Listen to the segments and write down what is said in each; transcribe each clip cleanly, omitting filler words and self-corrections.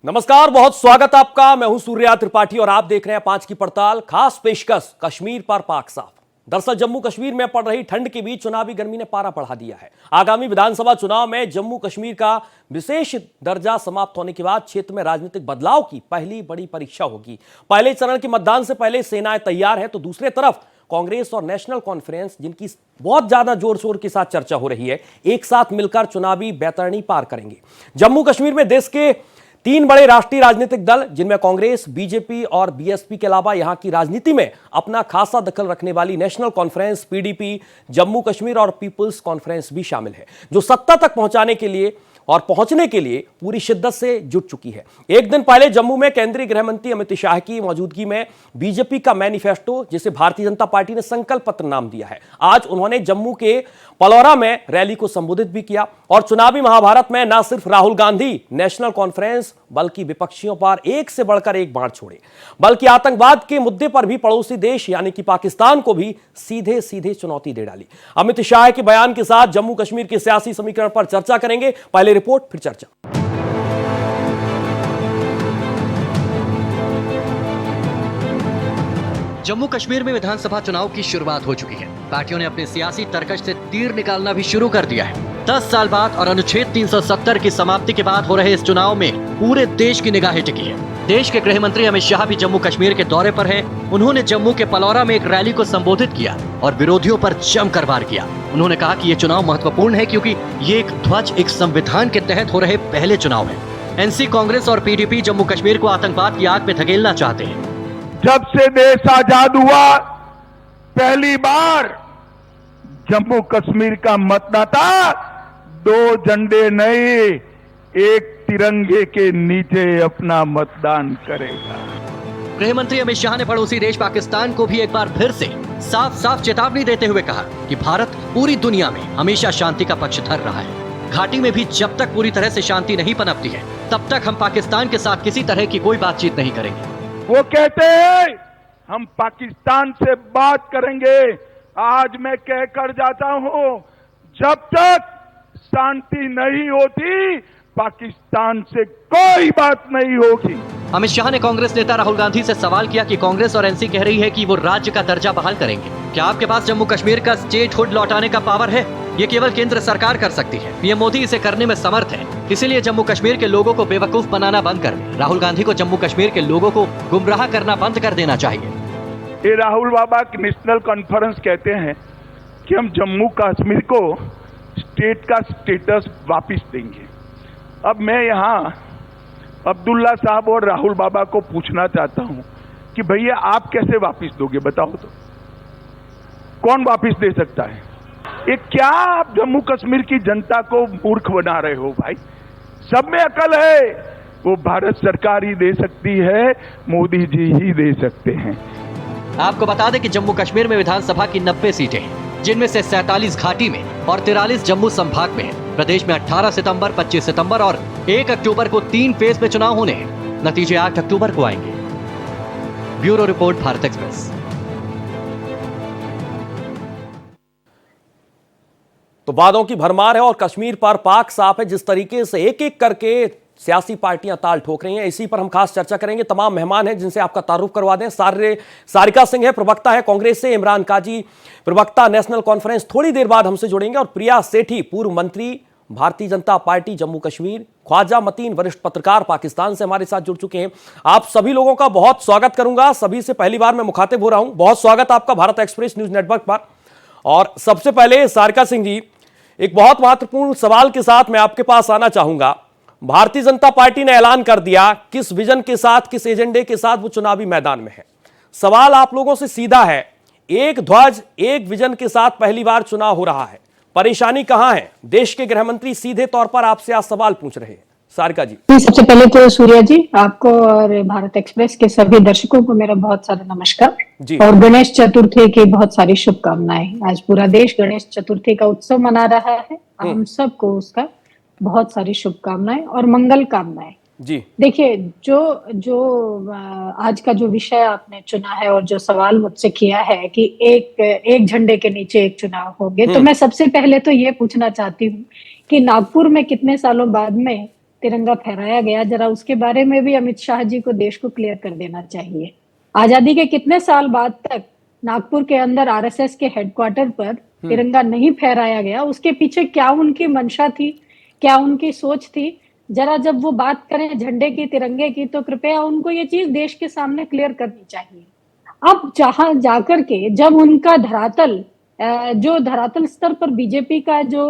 नमस्कार, बहुत स्वागत आपका। मैं हूं सूर्या त्रिपाठी और आप देख रहे हैं 5 की पड़ताल। खास पेशकश कश्मीर पर पाक साफ। दरअसल जम्मू कश्मीर में पड़ रही ठंड के बीच चुनावी गर्मी ने पारा बढ़ा दिया है। आगामी विधानसभा चुनाव में जम्मू कश्मीर का विशेष दर्जा समाप्त होने के बाद क्षेत्र में राजनीतिक बदलाव की पहली बड़ी परीक्षा होगी। पहले चरण के मतदान से पहले सेनाएं तैयार है, तो दूसरे तरफ कांग्रेस और नेशनल कॉन्फ्रेंस, जिनकी बहुत ज्यादा जोर शोर के साथ चर्चा हो रही है, एक साथ मिलकर चुनावी बैतरणी पार करेंगे। जम्मू कश्मीर में देश के 3 बड़े राष्ट्रीय राजनीतिक दल, जिनमें कांग्रेस, बीजेपी और बीएसपी के अलावा यहां की राजनीति में अपना खासा दखल रखने वाली national conference, PDP, Jammu Kashmir और पीपुल्स कॉन्फ्रेंस भी शामिल है, जो सत्ता तक पहुंचने के लिए पूरी शिद्दत से जुट चुकी है। एक दिन पहले जम्मू में केंद्रीय गृह मंत्री अमित शाह की मौजूदगी में बीजेपी का मैनिफेस्टो, जिसे भारतीय जनता पार्टी ने संकल्प पत्र नाम दिया है, आज उन्होंने जम्मू के पलौरा में रैली को संबोधित भी किया। और चुनावी महाभारत में न सिर्फ राहुल गांधी, नेशनल कॉन्फ्रेंस, बल्कि विपक्षियों पर एक से बढ़कर एक बाण छोड़े, बल्कि आतंकवाद के मुद्दे पर भी पड़ोसी देश यानी कि पाकिस्तान को भी सीधे सीधे चुनौती दे डाली। अमित शाह के बयान के साथ जम्मू कश्मीर के सियासी समीकरण पर चर्चा करेंगे। पहले रिपोर्ट, फिर चर्चा। जम्मू कश्मीर में विधानसभा चुनाव की शुरुआत हो चुकी है। पार्टियों ने अपने सियासी तरकश से तीर निकालना भी शुरू कर दिया है। 10 साल बाद और अनुच्छेद 370 की समाप्ति के बाद हो रहे इस चुनाव में पूरे देश की निगाहें टिकी है। देश के गृह मंत्री अमित शाह भी जम्मू कश्मीर के दौरे पर हैं। उन्होंने जम्मू के पलौरा में एक रैली को संबोधित किया और विरोधियों पर जमकर वार किया। उन्होंने कहा कि ये चुनाव महत्वपूर्ण है क्योंकि ये एक ध्वज एक संविधान के तहत हो रहे पहले चुनाव है। एनसी, कांग्रेस और पीडीपी जम्मू कश्मीर को आतंकवाद की आग में धकेलना चाहते हैं। जब से देश आजाद हुआ, पहली बार जम्मू कश्मीर का मतदाता 2 झंडे नहीं, एक तिरंगे के नीचे अपना मतदान करेगा। गृह मंत्री अमित शाह ने पड़ोसी देश पाकिस्तान को भी एक बार फिर से साफ साफ चेतावनी देते हुए कहा कि भारत पूरी दुनिया में हमेशा शांति का पक्षधर रहा है। घाटी में भी जब तक पूरी तरह से शांति नहीं पनपती है, तब तक हम पाकिस्तान के साथ किसी तरह की कोई बातचीत नहीं करेंगे। वो कहते हैं हम पाकिस्तान से बात करेंगे। आज मैं कहकर जाता हूं, जब तक शांति नहीं होती, पाकिस्तान से कोई बात नहीं होगी। अमित शाह ने कांग्रेस नेता राहुल गांधी से सवाल किया कि कांग्रेस और एनसी कह रही है कि वो राज्य का दर्जा बहाल करेंगे। क्या आपके पास जम्मू कश्मीर का स्टेटहुड लौटाने का पावर है? ये केवल केंद्र सरकार कर सकती है। पीएम मोदी इसे करने में समर्थ है, इसीलिए जम्मू कश्मीर के लोगों को बेवकूफ बनाना बंद कर दे। राहुल गांधी को जम्मू कश्मीर के लोगों को गुमराह करना बंद कर देना चाहिए। ये राहुल बाबा की नेशनल कॉन्फ्रेंस कहते हैं कि हम जम्मू कश्मीर को स्टेट का स्टेटस वापस देंगे। अब मैं यहाँ अब्दुल्ला साहब और राहुल बाबा को पूछना चाहता हूं कि भैया आप कैसे वापस दोगे, बताओ तो। कौन वापस दे सकता है? ये क्या आप जम्मू कश्मीर की जनता को मूर्ख बना रहे हो भाई? सब में अकल है, वो भारत सरकार ही दे सकती है, मोदी जी ही दे सकते हैं। आपको बता दें कि जम्मू कश्मीर में विधानसभा की 90 सीटें हैं, जिनमें से 47 घाटी में और 43 जम्मू संभाग में है। प्रदेश में 18 सितंबर, 25 सितंबर और 1 अक्टूबर को 3 फेज में चुनाव होने हैं। नतीजे 8 अक्टूबर को आएंगे। Bureau report, Bharat express. तो वादों की भरमार है और कश्मीर पर पाक साफ है। जिस तरीके से एक एक करके सियासी पार्टियां ताल ठोक रही हैं, इसी पर हम खास चर्चा करेंगे। तमाम मेहमान हैं जिनसे आपका तारुफ करवा दें। सारिका सिंह है, प्रवक्ता है कांग्रेस से, इमरान काजी, प्रवक्ता नेशनल कॉन्फ्रेंस, थोड़ी देर बाद हमसे जुड़ेंगे, और प्रिया सेठी, पूर्व मंत्री भारतीय जनता पार्टी जम्मू कश्मीर, ख्वाजा मतीन, वरिष्ठ पत्रकार, पाकिस्तान से हमारे साथ जुड़ चुके हैं। आप सभी लोगों का बहुत स्वागत करूंगा। सभी से पहली बार मैं मुखातिब हो रहा हूं। बहुत स्वागत आपका भारत एक्सप्रेस न्यूज नेटवर्क पर। और सबसे पहले सारिका सिंह जी, एक बहुत महत्वपूर्ण सवाल के साथ मैं आपके पास आना चाहूंगा। भारतीय जनता पार्टी ने ऐलान कर दिया किस विजन के साथ, किस एजेंडे के साथ वो चुनावी मैदान में है। सवाल आप लोगों से सीधा है, एक ध्वज एक विजन के साथ पहली बार चुनाव हो रहा है, परेशानी कहां है? देश के गृह मंत्री सीधे तौर पर आपसे आज सवाल पूछ रहे हैं। सारिका जी। सबसे पहले तो सूर्या जी, आपको और भारत एक्सप्रेस के सभी दर्शकों को मेरा बहुत सारा नमस्कार जी। और गणेश चतुर्थी की बहुत सारी शुभकामनाएं। आज पूरा देश गणेश चतुर्थी का उत्सव मना रहा है। हम सबको उसका बहुत सारी शुभकामनाएं और मंगल कामनाएं जी। देखिए, जो आज का जो विषय आपने चुना है और जो सवाल मुझसे किया है कि एक झंडे के नीचे एक चुनाव होंगे, तो मैं सबसे पहले तो ये पूछना चाहती हूँ कि नागपुर में कितने सालों बाद में तिरंगा फहराया गया, जरा उसके बारे में भी अमित शाह जी को देश को क्लियर कर देना चाहिए। आजादी के कितने साल बाद तक नागपुर के अंदर आरएसएस के हेडक्वार्टर पर तिरंगा नहीं फहराया गया, उसके पीछे क्या उनकी मंशा थी, क्या उनकी सोच थी? जरा जब वो बात करें झंडे की, तिरंगे की, तो कृपया उनको ये चीज देश के सामने क्लियर करनी चाहिए। अब जहां जाकर के जब उनका धरातल जो धरातल स्तर पर बीजेपी का जो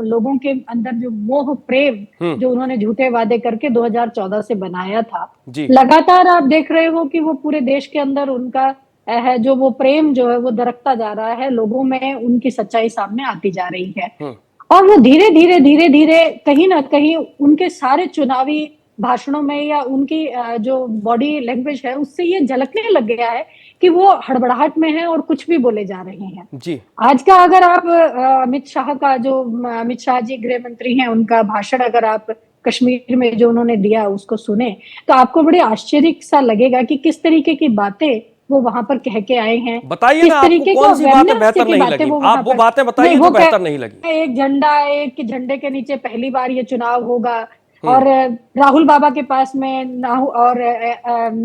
लोगों के अंदर जो मोह प्रेम जो उन्होंने झूठे वादे करके 2014 से बनाया था, लगातार आप देख रहे हो कि वो पूरे देश के अंदर उनका है जो वो प्रेम जो है वो दरकता जा रहा है, लोगों में उनकी सच्चाई सामने आती जा रही है। और वो धीरे धीरे कहीं ना कहीं उनके सारे चुनावी भाषणों में या उनकी जो बॉडी लैंग्वेज है उससे ये झलकने लग गया है कि वो हड़बड़ाहट में है और कुछ भी बोले जा रहे हैं जी। आज का अगर आप अमित शाह जी गृह मंत्री हैं, उनका भाषण अगर आप कश्मीर में जो उन्होंने दिया उसको सुने तो आपको बड़े आश्चर्य सा लगेगा कि किस तरीके की बातें वो वहां पर कह के आए हैं। बताइए ना, आपको कौन सी बातें बेहतर नहीं लगी? आप वो बातें बताइए जो बेहतर नहीं लगी। एक झंडे के नीचे पहली बार ये चुनाव होगा और राहुल बाबा के पास में और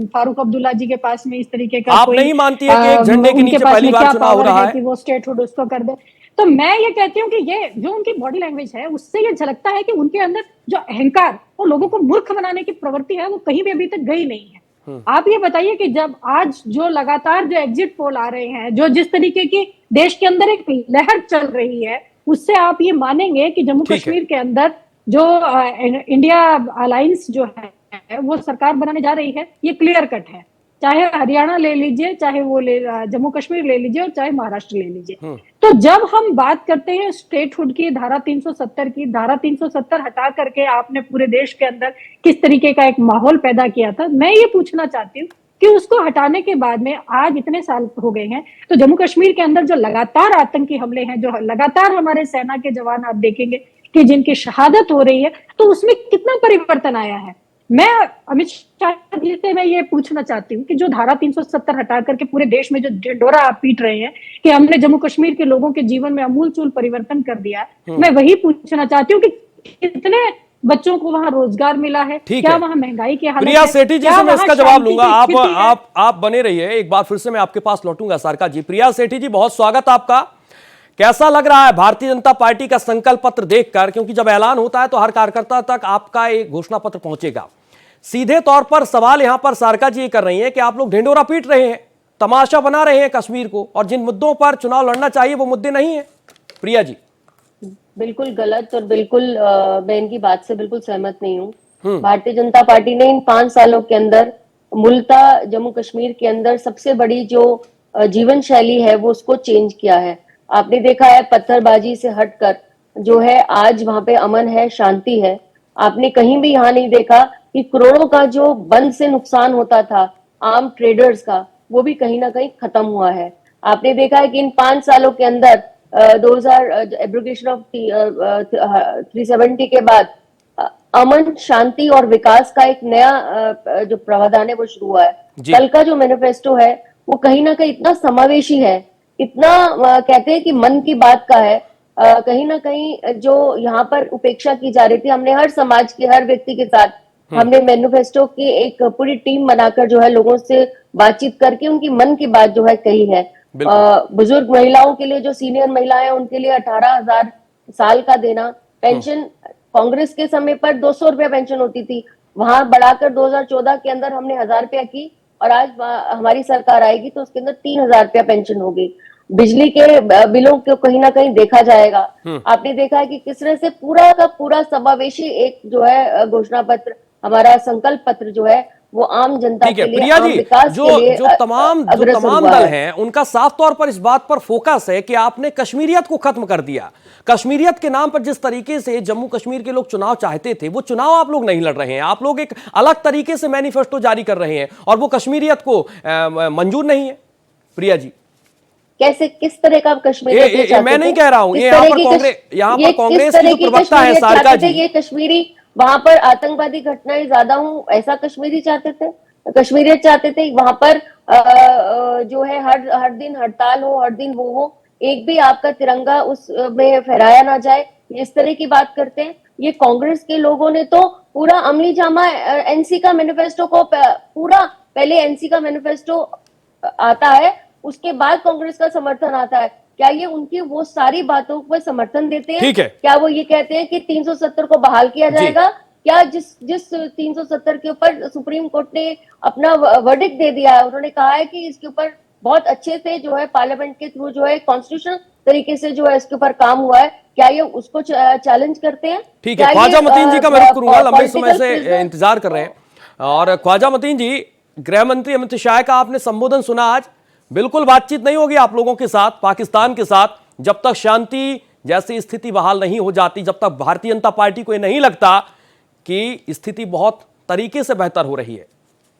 फारूक अब्दुल्ला जी के पास में इस तरीके का आप नहीं मानती है कि एक झंडे के नीचे पहली बार चुनाव हो रहा है कि वो स्टेटहुड उसको कर दे? तो मैं ये कहती हूँ कि ये जो उनकी बॉडी लैंग्वेज है उससे ये झलकता है कि उनके अंदर जो अहंकार और लोगों को मूर्ख बनाने की प्रवृत्ति है वो कहीं भी अभी तक गई नहीं है। आप ये बताइए कि जब आज जो लगातार जो एग्जिट पोल आ रहे हैं, जो जिस तरीके की देश के अंदर एक लहर चल रही है, उससे आप ये मानेंगे कि जम्मू कश्मीर के अंदर जो इंडिया अलायंस जो है वो सरकार बनाने जा रही है, ये क्लियर कट है। चाहे हरियाणा ले लीजिए, चाहे वो जम्मू कश्मीर ले लीजिए और चाहे महाराष्ट्र ले लीजिए। तो जब हम बात करते हैं स्टेटहुड की, धारा 370 की, धारा 370 हटा करके आपने पूरे देश के अंदर किस तरीके का एक माहौल पैदा किया था, मैं ये पूछना चाहती हूँ कि उसको हटाने के बाद में आज इतने साल हो गए हैं, तो जम्मू कश्मीर के अंदर जो लगातार आतंकी हमले हैं, जो लगातार हमारे सेना के जवान आप देखेंगे कि जिनकी शहादत हो रही है, तो उसमें कितना परिवर्तन आया है। मैं अमित शाह जी से मैं ये पूछना चाहती हूँ कि जो धारा 370 हटा करके पूरे देश में जो ढिंढोरा आप पीट रहे हैं कि हमने जम्मू कश्मीर के लोगों के जीवन में अमूलचूल परिवर्तन कर दिया, मैं वही पूछना चाहती हूँ कि कितने बच्चों को वहां रोजगार मिला है, क्या वहां महंगाई की हालत है? प्रिया सेठी जी से मैं इसका जवाब लूंगा। आप बने रहिए, एक बार फिर से मैं आपके पास लौटूंगा सारका जी। प्रिया सेठी जी, बहुत स्वागत आपका। कैसा लग रहा है भारतीय जनता पार्टी का संकल्प पत्र देखकर? क्योंकि जब ऐलान होता है तो हर कार्यकर्ता तक आपका एक घोषणा पत्र पहुंचेगा। सीधे तौर पर सवाल यहां पर सारका जी कर रही हैं कि आप लोग ढिंडोरा पीट रहे हैं, तमाशा बना रहे हैं कश्मीर को, और जिन मुद्दों पर चुनाव लड़ना चाहिए वो मुद्दे नहीं है। प्रिया जी, बिल्कुल गलत और बिल्कुल मैं इनकी बात से बिल्कुल सहमत नहीं हूँ। भारतीय जनता पार्टी ने इन 5 सालों के अंदर मूलतः जम्मू कश्मीर के अंदर सबसे बड़ी जो जीवन शैली है वो उसको चेंज किया है। आपने देखा है पत्थरबाजी से हटकर जो है आज वहां पे अमन है, शांति है। आपने कहीं भी यहाँ नहीं देखा कि करोड़ों का जो बंद से नुकसान होता था आम ट्रेडर्स का, वो भी कहीं ना कहीं खत्म हुआ है। आपने देखा है कि इन 5 सालों के अंदर 2000 एब्रोगेशन ऑफ 370 के बाद अमन, शांति और विकास का एक नया जो प्रावधान है वो शुरू हुआ है। कल का जो मैनिफेस्टो है वो कहीं ना कहीं इतना समावेशी है, इतना कहते हैं कि मन की बात का है। कहीं ना कहीं जो यहाँ पर उपेक्षा की जा रही थी, हमने हर समाज के हर व्यक्ति के साथ हमने मैनिफेस्टो की एक पूरी टीम बनाकर जो है लोगों से बातचीत करके उनकी मन की बात जो है कही है। बुजुर्ग महिलाओं के लिए, जो सीनियर महिलाएं हैं उनके लिए 18,000 साल का देना, पेंशन कांग्रेस के समय पर 200 रुपया पेंशन होती थी, वहां बढ़ाकर 2014 के अंदर हमने 1,000 रुपया की, और आज हमारी सरकार आएगी तो उसके अंदर 3,000 रुपया पेंशन होगी। बिजली के बिलों को कहीं ना कहीं देखा जाएगा। आपने देखा है कि किस तरह से पूरा का पूरा समावेशी एक जो है घोषणा पत्र, हमारा संकल्प पत्र जो है वो आम जनता के लिए, आम विकास के लिए जो तमाम दल हैं उनका साफ तौर पर इस बात पर फोकस है कि आपने कश्मीरियत को खत्म कर दिया। कश्मीरियत के नाम पर जिस तरीके से जम्मू कश्मीर के लोग चुनाव चाहते थे वो चुनाव आप लोग नहीं लड़ रहे हैं। आप लोग एक अलग तरीके से मैनिफेस्टो जारी कर रहे हैं और वो कश्मीरियत को मंजूर नहीं है। प्रिया जी, कैसे, किस तरह का कश्मीर? मैं नहीं कह रहा हूं, यहाँ पर कांग्रेस की जो प्रवक्ता है सारका जी, ये कश्मीरी वहां पर आतंकवादी घटनाएं ज्यादा हूं ऐसा कश्मीरी चाहते थे, कश्मीरियत चाहते थे। वहां पर जो है हर दिन हड़ताल हो, हर दिन वो हो, एक भी आपका तिरंगा उस में फहराया ना जाए, इस तरह की बात करते हैं। ये कांग्रेस के लोगों ने तो पूरा अमली जामा एनसी का मैनिफेस्टो को पूरा पहले एनसी का मैनिफेस्टो आता है, उसके बाद कांग्रेस का समर्थन आता है। क्या ये उनकी वो सारी बातों पर समर्थन देते हैं? ठीक है। क्या वो ये कहते हैं कि 370 को बहाल किया जाएगा? क्या जिस 370 के ऊपर सुप्रीम कोर्ट ने अपना वर्डिक्ट दे दिया है, उन्होंने कहा है कि इसके ऊपर बहुत अच्छे से जो है पार्लियामेंट के थ्रू जो है कॉन्स्टिट्यूशनल तरीके से जो है इसके ऊपर काम हुआ है, क्या ये उसको चैलेंज करते हैं? ठीक है, ख्वाजा मतीन जी का मैं रुख करूंगा, लंबे समय से इंतजार कर रहे हैं। और ख्वाजा मतीन जी, गृह मंत्री अमित शाह का आपने संबोधन सुना आज, बिल्कुल बातचीत नहीं होगी आप लोगों के साथ, पाकिस्तान के साथ, जब तक शांति जैसी स्थिति बहाल नहीं हो जाती, जब तक भारतीय जनता पार्टी को ये नहीं लगता कि स्थिति बहुत तरीके से बेहतर हो रही है।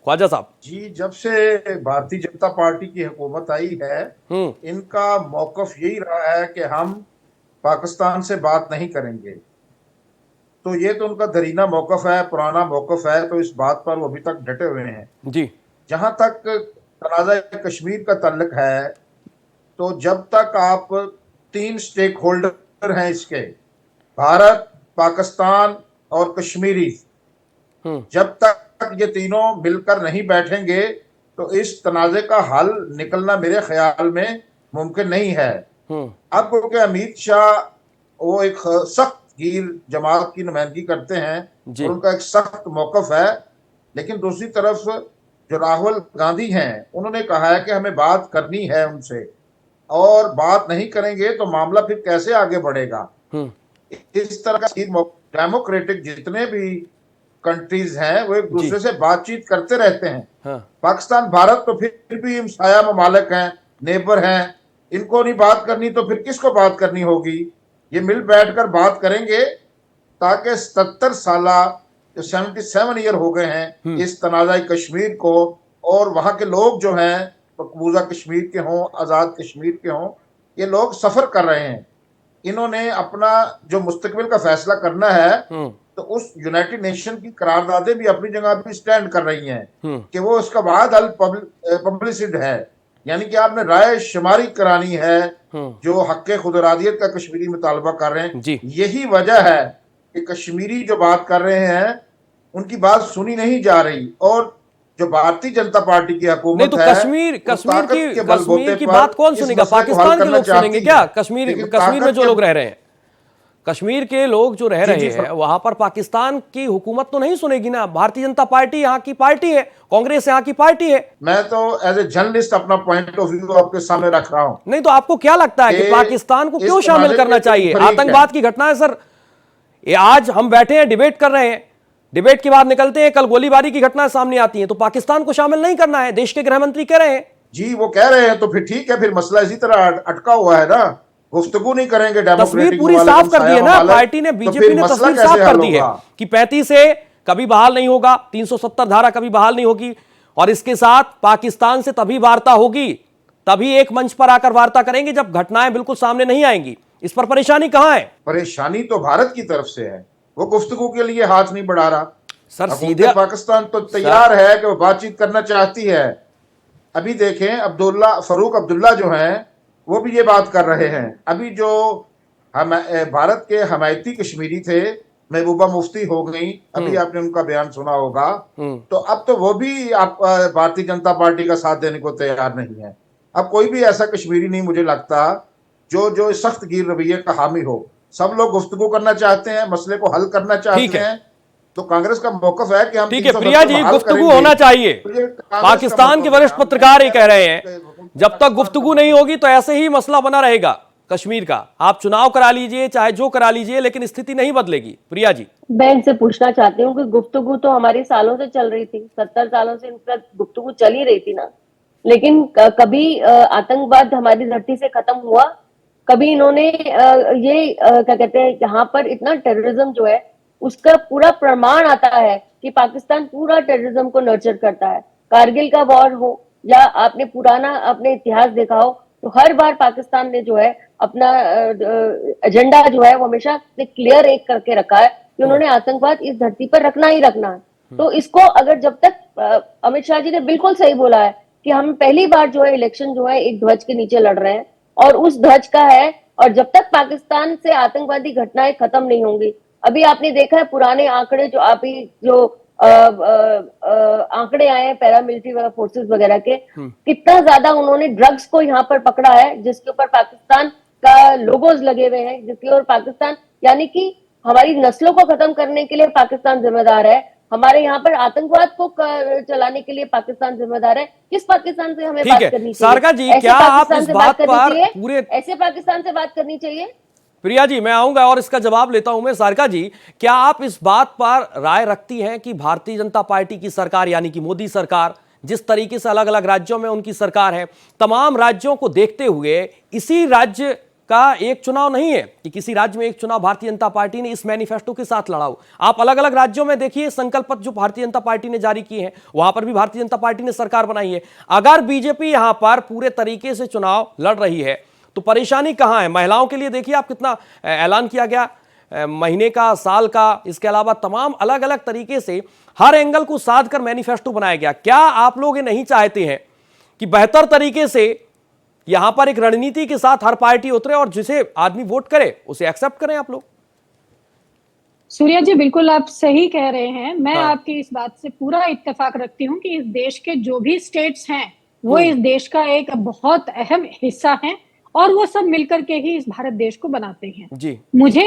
ख्वाजा साहब जी, जब से भारतीय जनता पार्टी की हुकूमत आई है, इनका मौकफ यही रहा है कि हम पाकिस्तान से बात नहीं करेंगे। तो ये तो उनका दरीना मौकफ है, पुराना मौकफ है, तो इस बात पर वो अभी तक डटे हुए हैं जी। जहां तक तनाज़ा कश्मीर का ताल्लुक है, तो जब तक आप 3 स्टेक होल्डर हैं इसके, भारत, पाकिस्तान और कश्मीरी, जब तक ये तीनों मिलकर नहीं बैठेंगे तो इस तनाज़े का हल निकलना मेरे ख्याल में मुमकिन नहीं है। अब क्योंकि अमित शाह वो एक सख्त गिर जमात की नुमाइंदगी करते हैं और उनका एक सख्त मौकफ है, लेकिन दूसरी तरफ जो राहुल गांधी हैं उन्होंने कहा है कि हमें बात करनी है उनसे, और बात नहीं करेंगे तो मामला फिर कैसे आगे बढ़ेगा। इस तरह का डेमोक्रेटिक जितने भी कंट्रीज हैं वो एक दूसरे से बातचीत करते रहते हैं। पाकिस्तान, भारत तो फिर भी हमसाया ममालिक हैं, नेबर हैं, इनको नहीं बात करनी तो फिर किसको बात करनी होगी? ये मिल बैठकर बात करेंगे ताकि 77 साल, 77 ईयर हो गए हैं इस तनाज़ा कश्मीर को, और वहां के लोग जो हैं मकबूजा कश्मीर के हों, आज़ाद कश्मीर के हों, ये लोग सफर कर रहे हैं। इन्होंने अपना जो मुस्तकबिल का फैसला करना है तो उस यूनाइटेड नेशन की करारदादें भी अपनी जगह भी स्टैंड कर रही हैं कि वो इसका बाद अल पब्लिसिड है, यानी कि आपने राय शुमारी करानी है जो हक़ खुदरादियत का कश्मीरी मुतालबा कर रहे हैं। यही वजह है कि कश्मीरी जो बात कर रहे हैं उनकी बात सुनी नहीं जा रही, और जो भारतीय जनता पार्टी की हुकूमत है, कश्मीर की बात कौन सुनेगा? पाकिस्तान के लोग सुनेंगे क्या? कश्मीर में जो लोग रह रहे हैं, कश्मीर के लोग जो रह रहे हैं वहां पर पाकिस्तान की हुकूमत तो नहीं सुनेगी ना। भारतीय जनता पार्टी यहाँ की पार्टी है, कांग्रेस यहाँ की पार्टी है। मैं तो एज ए जर्नलिस्ट अपना पॉइंट ऑफ व्यू आपके सामने रख रहा हूँ। नहीं तो आपको क्या लगता है कि पाकिस्तान को क्यों शामिल करना चाहिए? आतंकवाद की घटना है सर, ये आज हम बैठे हैं डिबेट कर रहे हैं, डिबेट के बाद निकलते हैं, कल गोलीबारी की घटना सामने आती है, तो पाकिस्तान को शामिल नहीं करना है, देश के गृह मंत्री कह रहे हैं। जी वो कह रहे हैं तो फिर ठीक है, फिर मसला इसी तरह अटका हुआ है ना, गुफ्तगू नहीं करेंगे। तस्वीर पूरी साफ कर दी है ना पार्टी ने, बीजेपी ने तस्वीर साफ कर दी है कि 35 से कभी बहाल नहीं होगा, 370 धारा कभी बहाल नहीं होगी, और इसके साथ पाकिस्तान से तभी वार्ता होगी, तभी एक मंच पर आकर वार्ता करेंगे जब घटनाएं बिल्कुल सामने नहीं आएंगी। इस पर परेशानी कहां है? परेशानी तो भारत की तरफ से है, वो गुफ्तगू के लिए हाथ नहीं बढ़ा रहा सर। सीधे पाकिस्तान तो तैयार है कि वो बातचीत करना चाहती है। अभी देखें फरूक अब्दुल्ला जो हैं वो भी ये बात कर रहे हैं। अभी जो भारत के हमायती कश्मीरी थे, महबूबा मुफ्ती हो गई, अभी आपने उनका बयान सुना होगा, तो अब तो वो भी आप भारतीय जनता पार्टी का साथ देने को तैयार नहीं है। अब कोई भी ऐसा कश्मीरी नहीं मुझे लगता जो सख्त गिर रवैये का हामी हो। सब लोग गुफ्तगू करना चाहते हैं, मसले को हल करना चाहते हैं, तो कांग्रेस का मौकफ है कि हम ठीक है। प्रिया जी, गुफ्तगू होना चाहिए। पाकिस्तान के वरिष्ठ पत्रकार ये कह रहे हैं जब तक गुफ्तगू नहीं होगी तो ऐसे ही मसला बना रहेगा कश्मीर का। आप चुनाव करा लीजिए, चाहे जो करा लीजिए, लेकिन स्थिति नहीं बदलेगी। प्रिया जी, मैं इनसे पूछना चाहती हूँ कि गुफ्तगू तो हमारी सालों से चल रही थी, 70 सालों से इनका गुफ्तगू चल ही रही थी ना, लेकिन कभी आतंकवाद हमारी धरती से खत्म हुआ? कभी इन्होंने ये क्या कहते हैं, यहाँ पर इतना टेररिज्म जो है उसका पूरा प्रमाण आता है कि पाकिस्तान पूरा टेररिज्म को नर्चर करता है। कारगिल का वॉर हो या आपने पुराना अपने इतिहास देखा हो, तो हर बार पाकिस्तान ने जो है अपना एजेंडा जो है वो हमेशा क्लियर एक करके रखा है कि उन्होंने आतंकवाद इस धरती पर रखना ही रखना है। तो इसको अगर जब तक अमित शाह जी ने बिल्कुल सही बोला है कि हम पहली बार जो है इलेक्शन जो है एक ध्वज के नीचे लड़ रहे हैं और उस ध्वज का है, और जब तक पाकिस्तान से आतंकवादी घटनाएं खत्म नहीं होंगी अभी आपने देखा है पुराने आंकड़े जो अभी जो आंकड़े आए हैं पैरामिलिट्री वगैरह फोर्सेस वगैरह के, कितना ज्यादा उन्होंने ड्रग्स को यहाँ पर पकड़ा है, जिसके ऊपर पाकिस्तान का लोगोज लगे हुए हैं, जिसके ऊपर पाकिस्तान, यानी कि हमारी नस्लों को खत्म करने के लिए पाकिस्तान जिम्मेदार है, हमारे यहाँ पर आतंकवाद को चलाने के लिए पाकिस्तान जिम्मेदार है। किस पाकिस्तान से हमें बात करनी चाहिए? सारका जी, क्या आप इस बात पर पूरे ऐसे पाकिस्तान से बात करनी चाहिए? प्रिया जी, मैं आऊंगा और इसका जवाब लेता हूं मैं। सारका जी, क्या आप इस बात पर राय रखती हैं कि भारतीय जनता पार्टी की सरकार यानी कि मोदी सरकार, जिस तरीके से अलग अलग राज्यों में उनकी सरकार है, तमाम राज्यों को देखते हुए इसी राज्य का एक चुनाव नहीं है कि किसी राज्य में एक चुनाव भारतीय जनता पार्टी ने इस मैनिफेस्टो के साथ लड़ा हो? आप अलग अलग राज्यों में देखिए, संकल्प पत्र जो भारतीय जनता पार्टी ने जारी किए हैं वहां पर भी भारतीय जनता पार्टी ने सरकार बनाई है। अगर बीजेपी यहां पर पूरे तरीके से चुनाव लड़ रही है तो परेशानी कहां है? महिलाओं के लिए देखिए आप कितना ऐलान किया गया, महीने का, साल का, इसके अलावा तमाम अलग अलग तरीके से हर एंगल को साध कर मैनिफेस्टो बनाया गया। क्या आप लोग ये नहीं चाहते हैं कि बेहतर तरीके से यहां पर एक रणनीति के साथ हर पार्टी उतरे और जिसे आदमी वोट करे उसे एक्सेप्ट करें आप लोग? सूर्या जी, बिल्कुल आप सही कह रहे हैं। मैं आपकी इस बात से पूरा इत्तेफाक रखती हूँ कि इस देश के जो भी स्टेट्स हैं वो इस देश का एक बहुत अहम हिस्सा हैं और वो सब मिलकर के ही इस भारत देश को बनाते हैं जी। मुझे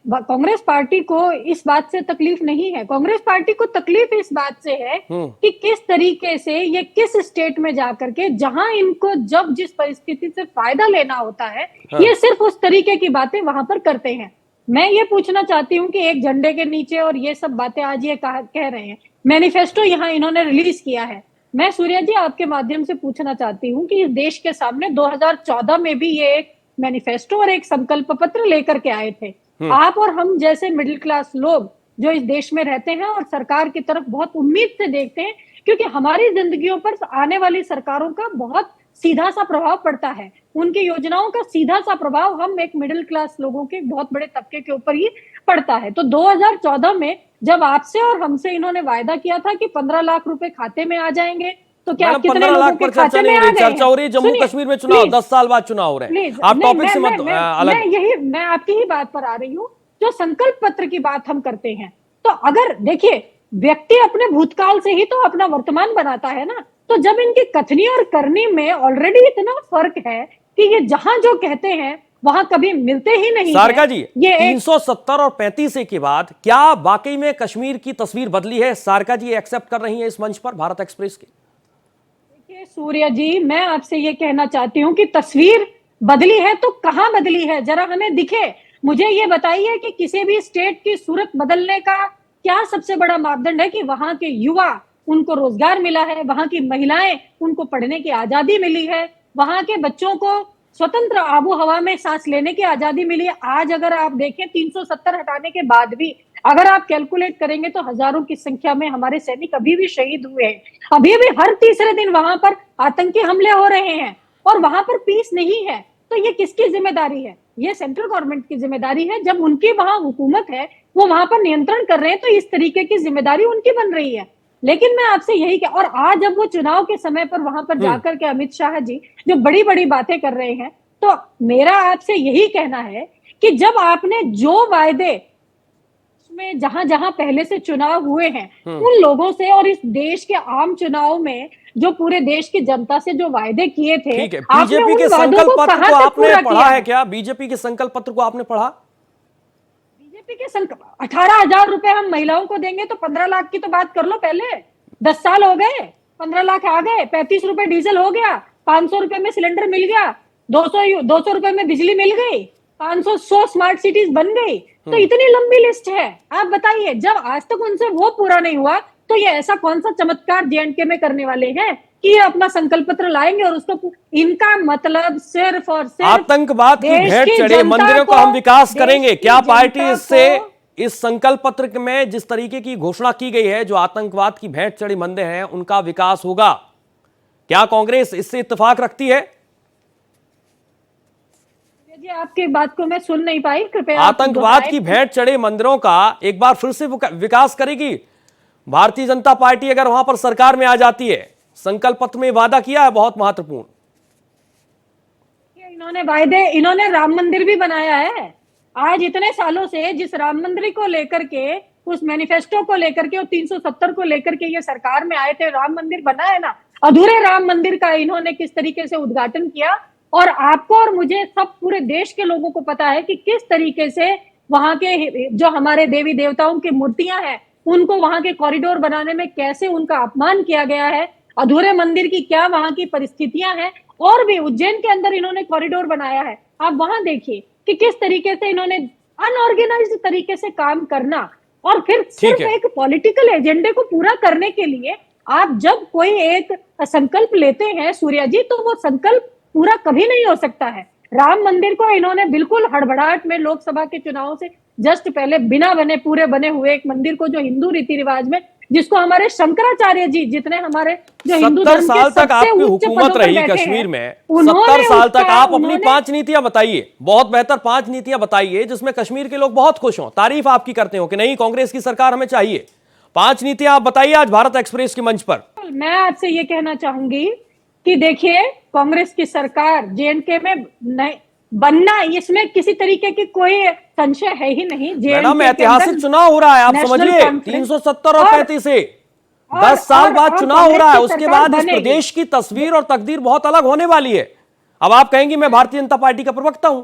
कांग्रेस पार्टी को इस बात से तकलीफ नहीं है। कांग्रेस पार्टी को तकलीफ इस बात से है कि किस तरीके से ये किस स्टेट में जाकर के, जहां इनको जब जिस परिस्थिति से फायदा लेना होता है, ये सिर्फ उस तरीके की बातें वहां पर करते हैं। मैं ये पूछना चाहती हूँ कि एक झंडे के नीचे और ये सब बातें आज ये कह रहे हैं, मैनिफेस्टो यहाँ इन्होंने रिलीज किया है। मैं सूर्या जी आपके माध्यम से पूछना चाहती हूँ कि इस देश के सामने 2014 में भी ये एक मैनिफेस्टो और एक संकल्प पत्र लेकर के आए थे। आप और हम जैसे मिडिल क्लास लोग जो इस देश में रहते हैं और सरकार की तरफ बहुत उम्मीद से देखते हैं, क्योंकि हमारी जिंदगियों पर आने वाली सरकारों का बहुत सीधा सा प्रभाव पड़ता है, उनकी योजनाओं का सीधा सा प्रभाव हम एक मिडिल क्लास लोगों के बहुत बड़े तबके के ऊपर ही पड़ता है। तो 2014 में जब आपसे और हमसे इन्होंने वायदा किया था कि 15 लाख रुपए खाते में आ जाएंगे, तो क्या कितने लोगों के खाते में आ गए? चर्चा हो रही है जम्मू कश्मीर में चुनाव, 10 साल बाद चुनाव हो रहे हैं। आप टॉपिक से मत अलग। मैं आपकी ही बात पर आ रही हूँ। जो संकल्प पत्र की बात हम करते हैं, तो अगर देखिए, व्यक्ति अपने भूतकाल से ही तो अपना वर्तमान बनाता है ना। तो जब इनकी कथनी और करनी में ऑलरेडी इतना फर्क है कि ये जहां जो कहते हैं वहां कभी मिलते ही नहीं। सारका जी, ये 370 और 35 के बाद क्या वाकई में कश्मीर की तस्वीर बदली है? सारका जी एक्सेप्ट कर रही हैं इस मंच पर भारत एक्सप्रेस की? देखिए सूर्या जी, मैं आपसे ये कहना चाहती हूँ कि तस्वीर बदली है तो कहां बदली है, जरा हमें दिखे। मुझे ये बताइए कि किसी भी स्टेट की सूरत बदलने का क्या सबसे बड़ा मापदंड है कि वहां के युवा, उनको रोजगार मिला है, वहां की महिलाएं, उनको पढ़ने की आजादी मिली है, वहां के बच्चों को स्वतंत्र आबो हवा में सांस लेने की आजादी मिली है। आज अगर आप देखें 370 हटाने के बाद भी अगर आप कैलकुलेट करेंगे तो हजारों की संख्या में हमारे सैनिक अभी भी शहीद हुए हैं। अभी भी हर तीसरे दिन वहां पर आतंकी हमले हो रहे हैं और वहां पर पीस नहीं है। तो ये किसकी जिम्मेदारी है? ये सेंट्रल गवर्नमेंट की जिम्मेदारी है। जब उनकी वहां हुकूमत है, वो वहां पर नियंत्रण कर रहे हैं, तो इस तरीके की जिम्मेदारी उनकी बन रही है। लेकिन मैं आपसे यही और आज जब वो चुनाव के समय पर वहां पर जाकर के अमित शाह जी जो बड़ी बड़ी बातें कर रहे हैं, तो मेरा आपसे यही कहना है कि जब आपने जो वायदे में जहां जहां पहले से चुनाव हुए हैं उन लोगों से और इस देश के आम चुनाव में जो पूरे देश की जनता से जो वायदे किए थे, बीजेपी के संकल्प पत्र को आपने पढ़ा है क्या? बीजेपी के संकल्प पत्र को आपने पढ़ा? बीजेपी के संकल्प 18,000 रुपए हम महिलाओं को देंगे, तो 15 लाख की तो बात कर लो। पहले 10 साल हो गए, 15 लाख आ गए, 35 रुपए डीजल हो गया, 500 रुपए में सिलेंडर मिल गया, 200 रुपए में बिजली मिल गई, 500 स्मार्ट सिटीज बन गई। तो इतनी लंबी लिस्ट है। आप बताइए, जब आज तक उनसे वो पूरा नहीं हुआ तो ये ऐसा कौन सा चमत्कार J&K में करने वाले हैं कि ये अपना संकल्प पत्र लाएंगे और उसको, इनका मतलब सिर्फ और सिर्फ आतंकवाद की भेंट चढ़े मंदिरों का हम विकास करेंगे। क्या पार्टी इससे, इस संकल्प पत्र में जिस तरीके की घोषणा की गई है, जो आतंकवाद की भेंट चढ़े मंदिर हैं उनका विकास होगा, क्या कांग्रेस इससे इत्तेफाक रखती है? जी आपकी बात को मैं सुन नहीं पाई, कृपया। आतंकवाद की भेंट चढ़े मंदिरों का एक बार फिर से विकास करेगी भारतीय जनता पार्टी अगर वहां पर सरकार में आ जाती है? संकल्प पत्र में वादा किया है बहुत महत्वपूर्ण। इन्होंने राम मंदिर भी बनाया है। आज इतने सालों से जिस राम मंदिर को लेकर के, उस मैनिफेस्टो को लेकर के और 370 को लेकर के ये सरकार में आए थे, राम मंदिर बना है ना, अधूरे राम मंदिर का इन्होंने किस तरीके से उद्घाटन किया। और आपको और मुझे, सब पूरे देश के लोगों को पता है कि किस तरीके से वहां के जो हमारे देवी देवताओं की मूर्तियां हैं उनको वहां के कॉरिडोर बनाने में कैसे उनका अपमान किया गया है, अधूरे मंदिर की क्या वहां की परिस्थितियां हैं। और भी उज्जैन के अंदर इन्होंने कॉरिडोर बनाया है, आप वहां देखिए कि किस तरीके से इन्होंने अनऑर्गेनाइज्ड तरीके से काम करना, और फिर सिर्फ एक पॉलिटिकल एजेंडे को पूरा करने के लिए आप जब कोई एक संकल्प लेते हैं सूर्या जी, तो वो संकल्प पूरा कभी नहीं हो सकता है। राम मंदिर को इन्होंने बिल्कुल हड़बड़ाहट में लोकसभा के चुनाव से जस्ट पहले बिना बने पूरे बने हुए एक मंदिर को, जो हिंदू रीति रिवाज में, जिसको हमारे शंकराचार्य जी, जितने हमारे जो हिंदू 70 साल तक आपकी हुकूमत रही कश्मीर में, 70 साल तक आप अपनी 5 नीतियां बताइए, बहुत बेहतर 5 नीतियां बताइए जिसमें कश्मीर के लोग बहुत खुश हों, तारीफ आपकी करते हो कि नहीं कांग्रेस की सरकार हमें चाहिए। 5 नीतियां आप बताइए आज भारत एक्सप्रेस के मंच पर। मैं आपसे ये कहना चाहूंगी कि देखिए, कांग्रेस की सरकार जेएनके में नहीं बनना, इसमें किसी तरीके की कोई संशय है ही नहीं। मैडम ऐतिहासिक चुनाव हो रहा है, आप समझिए 370 और 35 से 10 साल बाद चुनाव हो रहा है, उसके बाद इस प्रदेश की तस्वीर और तकदीर बहुत अलग होने वाली है। अब आप कहेंगे मैं भारतीय जनता पार्टी का प्रवक्ता हूं,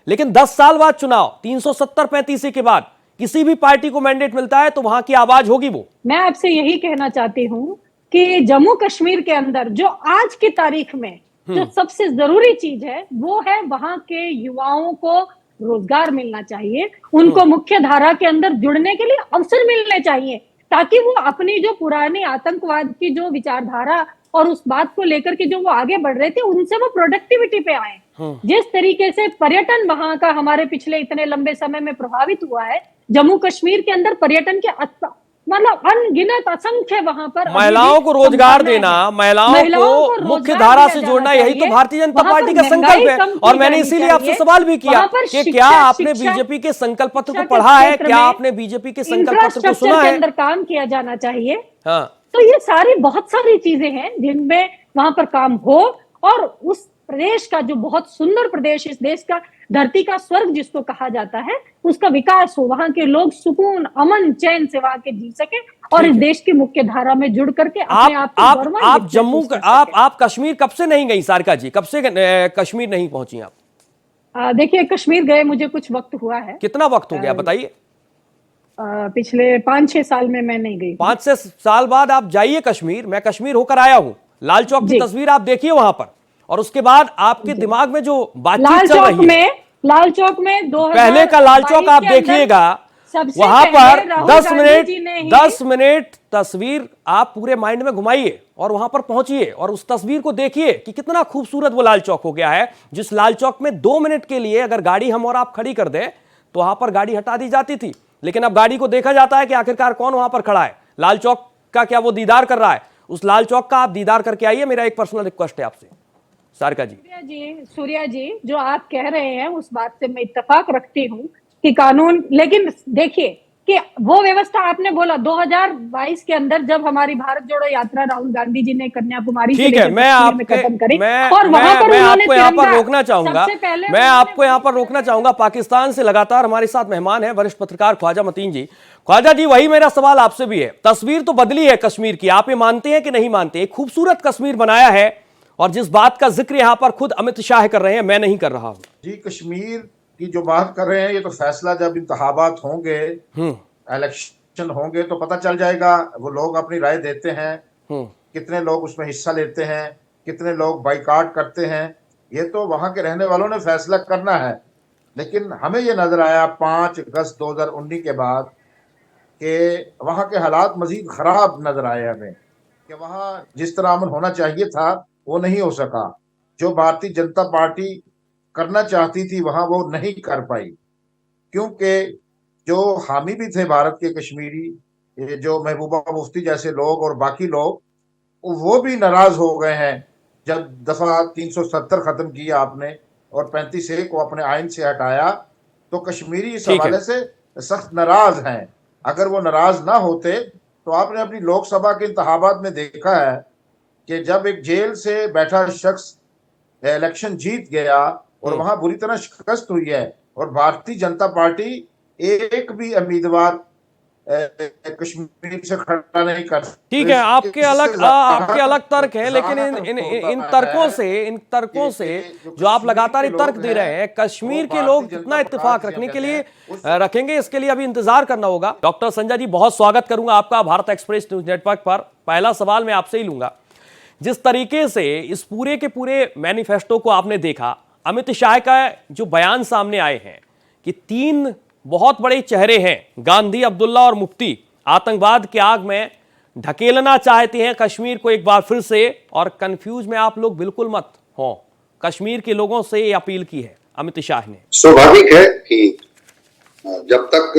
लेकिन 10 साल बाद चुनाव, 370-35 के बाद किसी भी पार्टी को मैंडेट मिलता है तो वहां की आवाज होगी वो। मैं आपसे यही कहना चाहती हूं कि जम्मू कश्मीर के अंदर जो आज की तारीख में जो सबसे जरूरी चीज है वो है वहां के युवाओं को रोजगार मिलना चाहिए, उनको मुख्य धारा के अंदर जुड़ने के लिए अवसर मिलने चाहिए, ताकि वो अपनी जो पुरानी आतंकवाद की जो विचारधारा और उस बात को लेकर के जो वो आगे बढ़ रहे थे उनसे वो प्रोडक्टिविटी पे आए। जिस तरीके से पर्यटन वहां का हमारे पिछले इतने लंबे समय में प्रभावित हुआ है, जम्मू कश्मीर के अंदर पर्यटन के मतलब अनगिनत असंख्य वहां पर महिलाओं को रोजगार देना, महिलाओं को मुख्य धारा से जोड़ना, यही तो भारतीय जनता पार्टी का संकल्प है। और मैंने इसीलिए आपसे सवाल भी किया कि क्या आपने बीजेपी के संकल्प पत्र को पढ़ा है, क्या आपने बीजेपी के संकल्प पत्र को सुना है? अंदर काम किया जाना चाहिए। हाँ, तो ये सारी बहुत सारी चीजें हैं जिनमें वहां पर काम हो, और उस प्रदेश का जो बहुत सुंदर प्रदेश, इस देश का धरती का स्वर्ग जिसको कहा जाता है, उसका विकास हो, वहां के लोग सुकून अमन चैन से वहां के जी सके और इस देश की मुख्य धारा में जुड़ करके अपने आप जम्मू आप कश्मीर कब से नहीं गई सारिका जी, कब से कश्मीर नहीं पहुंची आप? देखिए, कश्मीर गए मुझे कुछ वक्त हुआ है। कितना वक्त हो गया बताइए? पिछले 5-6 साल में मैं नहीं गई। 5-6 साल बाद आप जाइए कश्मीर। मैं कश्मीर होकर आया हूं, लाल चौक की तस्वीर आप देखिए वहां पर, और उसके बाद आपके दिमाग में जो बातचीत चल रही है, लाल चौक में पहले का लाल चौक आप देखिएगा, वहां पर 10 मिनट तस्वीर आप पूरे माइंड में घुमाइए और वहां पर पहुंचिए और उस तस्वीर को देखिए कि कितना खूबसूरत वो लाल चौक हो गया है। जिस लाल चौक में 2 मिनट के लिए अगर गाड़ी हम और आप खड़ी कर दें तो वहां पर गाड़ी हटा दी जाती थी, लेकिन अब गाड़ी को देखा जाता है कि आखिरकार कौन वहां पर खड़ा है, लाल चौक का क्या वो दीदार कर रहा है? उस लाल चौक का आप दीदार करके आइए, मेरा एक पर्सनल रिक्वेस्ट है आपसे सारिका जी। सूर्या जी, जो आप कह रहे हैं उस बात से मैं इत्तेफाक रखती हूँ कि कानून, लेकिन देखिए कि वो व्यवस्था आपने बोला 2022 के अंदर जब हमारी भारत जोड़ो यात्रा राहुल गांधी जी ने कन्याकुमारी से लेकर कश्मीर में खत्म करी, और वहां पर मैं आपको यहाँ पर रोकना चाहूंगा, मैं आपको यहाँ पर रोकना चाहूंगा। पाकिस्तान से लगातार हमारे साथ मेहमान है वरिष्ठ पत्रकार ख्वाजा मतीन जी। ख्वाजा जी, वही मेरा सवाल आपसे भी है, तस्वीर तो बदली है कश्मीर की, आप ये मानते हैं कि नहीं मानते? एक खूबसूरत कश्मीर बनाया है, और जिस बात का जिक्र यहाँ पर खुद अमित शाह कर रहे हैं, मैं नहीं कर रहा हूं जी। कश्मीर की जो बात कर रहे हैं, ये तो फैसला जब इंतखाबात होंगे, इलेक्शन होंगे तो पता चल जाएगा। वो लोग अपनी राय देते हैं, कितने लोग उसमें हिस्सा लेते हैं, कितने लोग बाइकाट करते हैं, ये तो वहां के रहने वालों ने फैसला करना है। लेकिन हमें ये नजर आया 5 अगस्त 2019 के बाद कि वहां के हालात मजीद खराब नजर आए हमें, कि वहां जिस तरह अमन होना चाहिए था वो नहीं हो सका। जो भारतीय जनता पार्टी करना चाहती थी वहां वो नहीं कर पाई, क्योंकि जो हामी भी थे भारत के कश्मीरी, जो महबूबा मुफ्ती जैसे लोग और बाकी लोग, वो भी नाराज हो गए हैं जब दफा 370 खत्म किया आपने और 35A को अपने आइन से हटाया, तो कश्मीरी इस हवाले से सख्त नाराज हैं। अगर वो नाराज ना होते तो आपने अपनी लोकसभा के इंतखाबात में देखा है कि जब एक जेल से बैठा शख्स इलेक्शन जीत गया और वहां बुरी तरह शिकस्त हुई है और भारतीय जनता पार्टी एक भी उम्मीदवार कश्मीर से खड़ा नहीं कर सकती। ठीक है, आपके अलग तर्क है, लेकिन इन तर्कों से जो आप लगातार तर्क दे रहे हैं, कश्मीर के लोग कितना इत्तेफाक रखने के लिए रखेंगे, इसके लिए अभी इंतजार करना होगा। डॉक्टर संजय जी, बहुत स्वागत करूंगा आपका भारत एक्सप्रेस न्यूज नेटवर्क पर। पहला सवाल मैं आपसे ही लूंगा, जिस तरीके से इस पूरे के पूरे मैनिफेस्टो को आपने देखा, अमित शाह का जो बयान सामने आए हैं कि 3 बहुत बड़े चेहरे हैं, गांधी, अब्दुल्ला और मुफ्ती, आतंकवाद की आग में ढकेलना चाहते हैं कश्मीर को एक बार फिर से, और कंफ्यूज में आप लोग बिल्कुल मत हो। कश्मीर के लोगों से ये अपील की है अमित शाह ने। स्वाभाविक है कि जब तक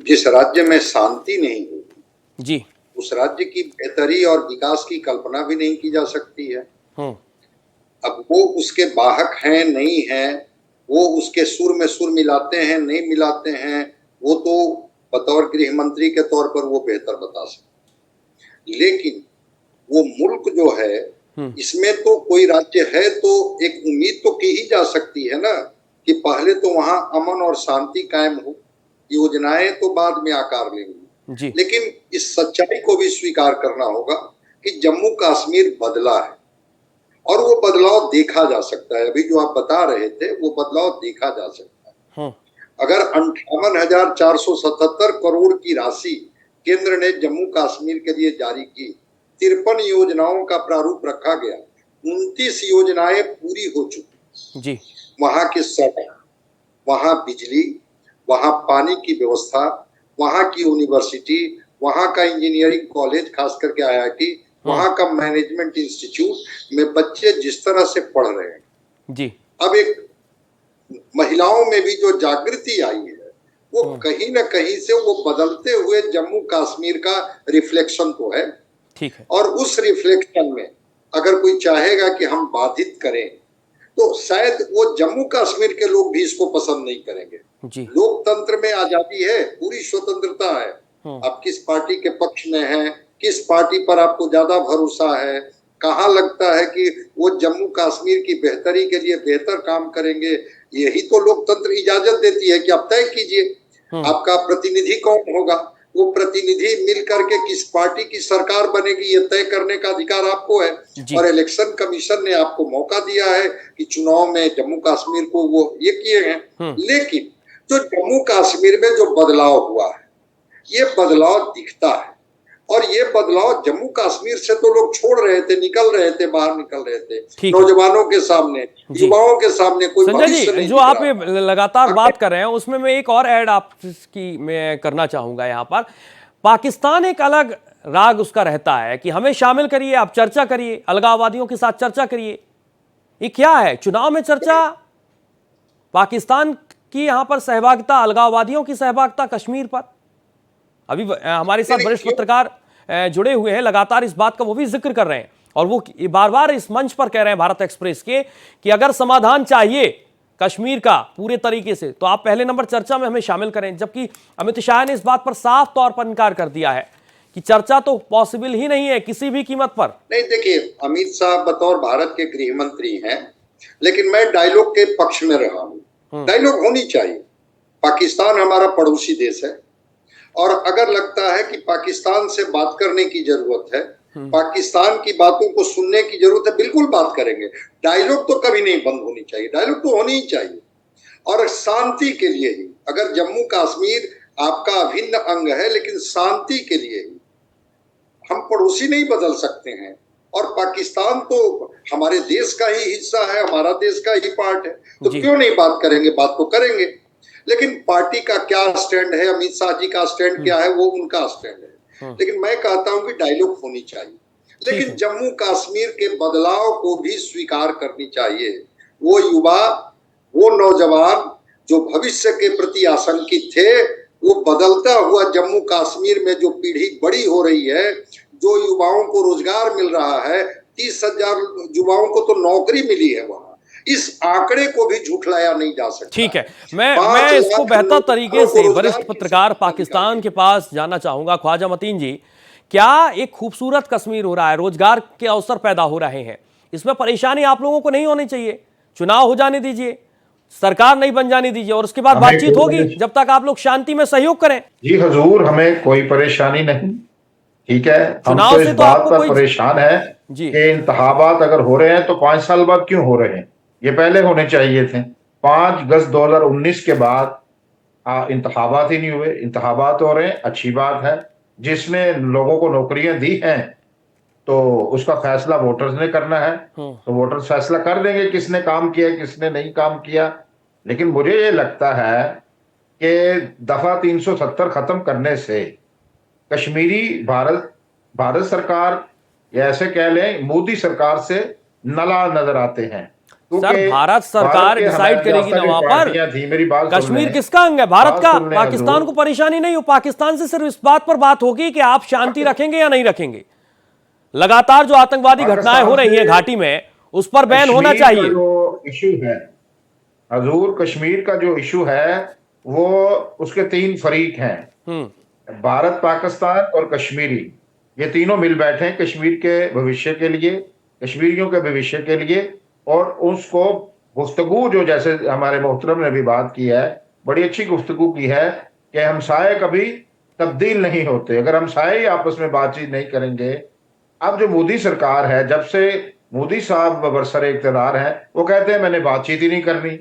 जिस राज्य में शांति नहीं होगी जी, उस राज्य की बेहतरी और विकास की कल्पना भी नहीं की जा सकती है। अब वो उसके वाहक हैं नहीं हैं, वो उसके सुर में सुर मिलाते हैं नहीं मिलाते हैं, वो तो बतौर गृह मंत्री के तौर पर वो बेहतर बता सकते। लेकिन वो मुल्क जो है, इसमें तो कोई राज्य है तो एक उम्मीद तो की ही जा सकती है ना कि पहले तो वहां अमन और शांति कायम हो। योजनाएं तो बाद में आकार लेंगी, लेकिन इस सच्चाई को भी स्वीकार करना होगा कि जम्मू कश्मीर बदला है और वो बदलाव देखा जा सकता है। अभी जो आप बता रहे थे वो बदलाव देखा जा सकता है। अगर 58,477 करोड़ की राशि केंद्र ने जम्मू कश्मीर के लिए जारी की, 53 योजनाओं का प्रारूप रखा गया, 29 योजनाएं पूरी हो चुकी जी। वहां की सड़क, वहां बिजली, वहां पानी की व्यवस्था, वहां की यूनिवर्सिटी, वहां का इंजीनियरिंग कॉलेज, खास करके IIT, वहां का मैनेजमेंट इंस्टीट्यूट में बच्चे जिस तरह से पढ़ रहे हैं जी। अब एक महिलाओं में भी जो जागृति आई है, वो कहीं ना कहीं से वो बदलते हुए जम्मू कश्मीर का रिफ्लेक्शन तो है। ठीक है। और उस रिफ्लेक्शन में अगर कोई चाहेगा कि हम बाधित करें, तो शायद वो जम्मू कश्मीर के लोग भी इसको पसंद नहीं करेंगे जी। लोकतंत्र में आजादी है, पूरी स्वतंत्रता है। आप किस पार्टी के पक्ष में हैं, किस पार्टी पर आपको ज्यादा भरोसा है, कहाँ लगता है कि वो जम्मू कश्मीर की बेहतरी के लिए बेहतर काम करेंगे, यही तो लोकतंत्र इजाजत देती है कि आप तय कीजिए आपका प्रतिनिधि कौन होगा। वो प्रतिनिधि मिल करके किस पार्टी की सरकार बनेगी, ये तय करने का अधिकार आपको है। और इलेक्शन कमीशन ने आपको मौका दिया है कि चुनाव में जम्मू कश्मीर को वो ये किए हैं। लेकिन जो जम्मू कश्मीर में जो बदलाव हुआ है, ये बदलाव दिखता है, और ये बदलाव जम्मू कश्मीर से तो लोग छोड़ रहे थे, निकल रहे थे, बाहर निकल रहे थे। नौजवानों के सामने, युवाओं के सामने कोई भविष्य नहीं। जो आप ये लगातार बात कर रहे हैं, उसमें मैं एक और ऐड आपकी मैं करना चाहूंगा। यहाँ पर पाकिस्तान एक अलग राग उसका रहता है कि हमें शामिल करिए, आप चर्चा करिए, अलगाववादियों के साथ चर्चा करिए। ये क्या है, चुनाव में चर्चा, पाकिस्तान की यहाँ पर सहभागिता, अलगाववादियों की सहभागिता कश्मीर पर। अभी हमारे साथ वरिष्ठ पत्रकार जुड़े हुए हैं, लगातार इस बात का वो भी जिक्र कर रहे हैं, और वो बार बार इस मंच पर कह रहे हैं भारत एक्सप्रेस के कि अगर समाधान चाहिए कश्मीर का पूरे तरीके से, तो आप पहले नंबर चर्चा में हमें शामिल करें। जबकि अमित शाह ने इस बात पर साफ तौर पर इनकार कर दिया है कि चर्चा तो पॉसिबल ही नहीं है किसी भी कीमत पर। नहीं, देखिए, अमित शाह बतौर भारत के गृह मंत्री हैं, लेकिन मैं डायलॉग के पक्ष में रहा हूं। डायलॉग होनी चाहिए। पाकिस्तान हमारा पड़ोसी देश है, और अगर लगता है कि पाकिस्तान से बात करने की जरूरत है, पाकिस्तान की बातों को सुनने की जरूरत है, बिल्कुल बात करेंगे। डायलॉग तो कभी नहीं बंद होनी चाहिए, डायलॉग तो होनी ही चाहिए। और शांति के लिए ही, अगर जम्मू कश्मीर आपका अभिन्न अंग है, लेकिन शांति के लिए ही हम पड़ोसी नहीं बदल सकते हैं। और पाकिस्तान तो हमारे देश का ही हिस्सा है, हमारा देश का ही पार्ट है, तो क्यों नहीं बात करेंगे? बात तो करेंगे। लेकिन पार्टी का क्या स्टैंड है, अमित शाह जी का स्टैंड क्या है, वो उनका स्टैंड है। लेकिन मैं कहता हूं कि डायलॉग होनी चाहिए, लेकिन जम्मू कश्मीर के बदलाव को भी स्वीकार करनी चाहिए। वो युवा, वो नौजवान जो भविष्य के प्रति आशंकित थे, वो बदलता हुआ जम्मू कश्मीर में जो पीढ़ी बड़ी हो रही है, जो युवाओं को रोजगार मिल रहा है, 30,000 युवाओं को तो नौकरी मिली है वहां, इस आंकड़े को भी झुठलाया नहीं जा सकता। ठीक है, मैं इसको बेहतर तरीके से वरिष्ठ पत्रकार पाकिस्तान के पास जाना चाहूंगा। ख्वाजा मतीन जी, क्या एक खूबसूरत कश्मीर हो रहा है, रोजगार के अवसर पैदा हो रहे हैं, इसमें परेशानी आप लोगों को नहीं होनी चाहिए? चुनाव हो जाने दीजिए, सरकार नहीं बन जाने दीजिए और उसके बाद बातचीत होगी, जब तक आप लोग शांति में सहयोग करें। जी हजूर, हमें कोई परेशानी नहीं, ठीक है। हम चुनाव तो से इस तो बात आपको पर कोई परेशान है जी कि इंतखाबात अगर हो रहे हैं तो 5 साल बाद क्यों हो रहे हैं? ये पहले होने चाहिए थे। 5 अगस्त 2019 के बाद इंतखाबात ही नहीं हुए। इंतखाबात हो रहे हैं, अच्छी बात है। जिसने लोगों को नौकरियां दी हैं तो उसका फैसला वोटर्स ने करना है, तो वोटर्स फैसला कर देंगे किसने काम किया किसने नहीं काम किया। लेकिन मुझे ये लगता है कि दफा 370 खत्म करने से कश्मीरी भारत सरकार या ऐसे कह लें मोदी सरकार से नला नजर आते हैं। सर, भारत सरकार डिसाइड करेगी ना वहां पर थी, मेरी बात कश्मीर किसका अंग है, भारत का। पाकिस्तान को परेशानी नहीं हो, पाकिस्तान से सिर्फ इस बात पर बात होगी कि आप शांति रखेंगे या नहीं रखेंगे। लगातार जो आतंकवादी घटनाएं हो रही हैं घाटी में, उस पर बैन होना चाहिए। जो इशू है हजूर, कश्मीर का जो इशू है वो उसके 3 फरीक हैं, भारत, पाकिस्तान और कश्मीरी। ये तीनों मिल बैठे हैं कश्मीर के भविष्य के लिए, कश्मीरियों के भविष्य के लिए। और उसको गुफ्तगू जो, जैसे हमारे मोहतरम ने भी बात की है, बड़ी अच्छी गुफ्तगू की है कि हमसाये कभी तब्दील नहीं होते। अगर हमसाये ही आपस में बातचीत नहीं करेंगे। अब जो मोदी सरकार है, जब से मोदी साहब बरसर इक़्तिदार हैं, वो कहते हैं मैंने बातचीत ही नहीं करनी।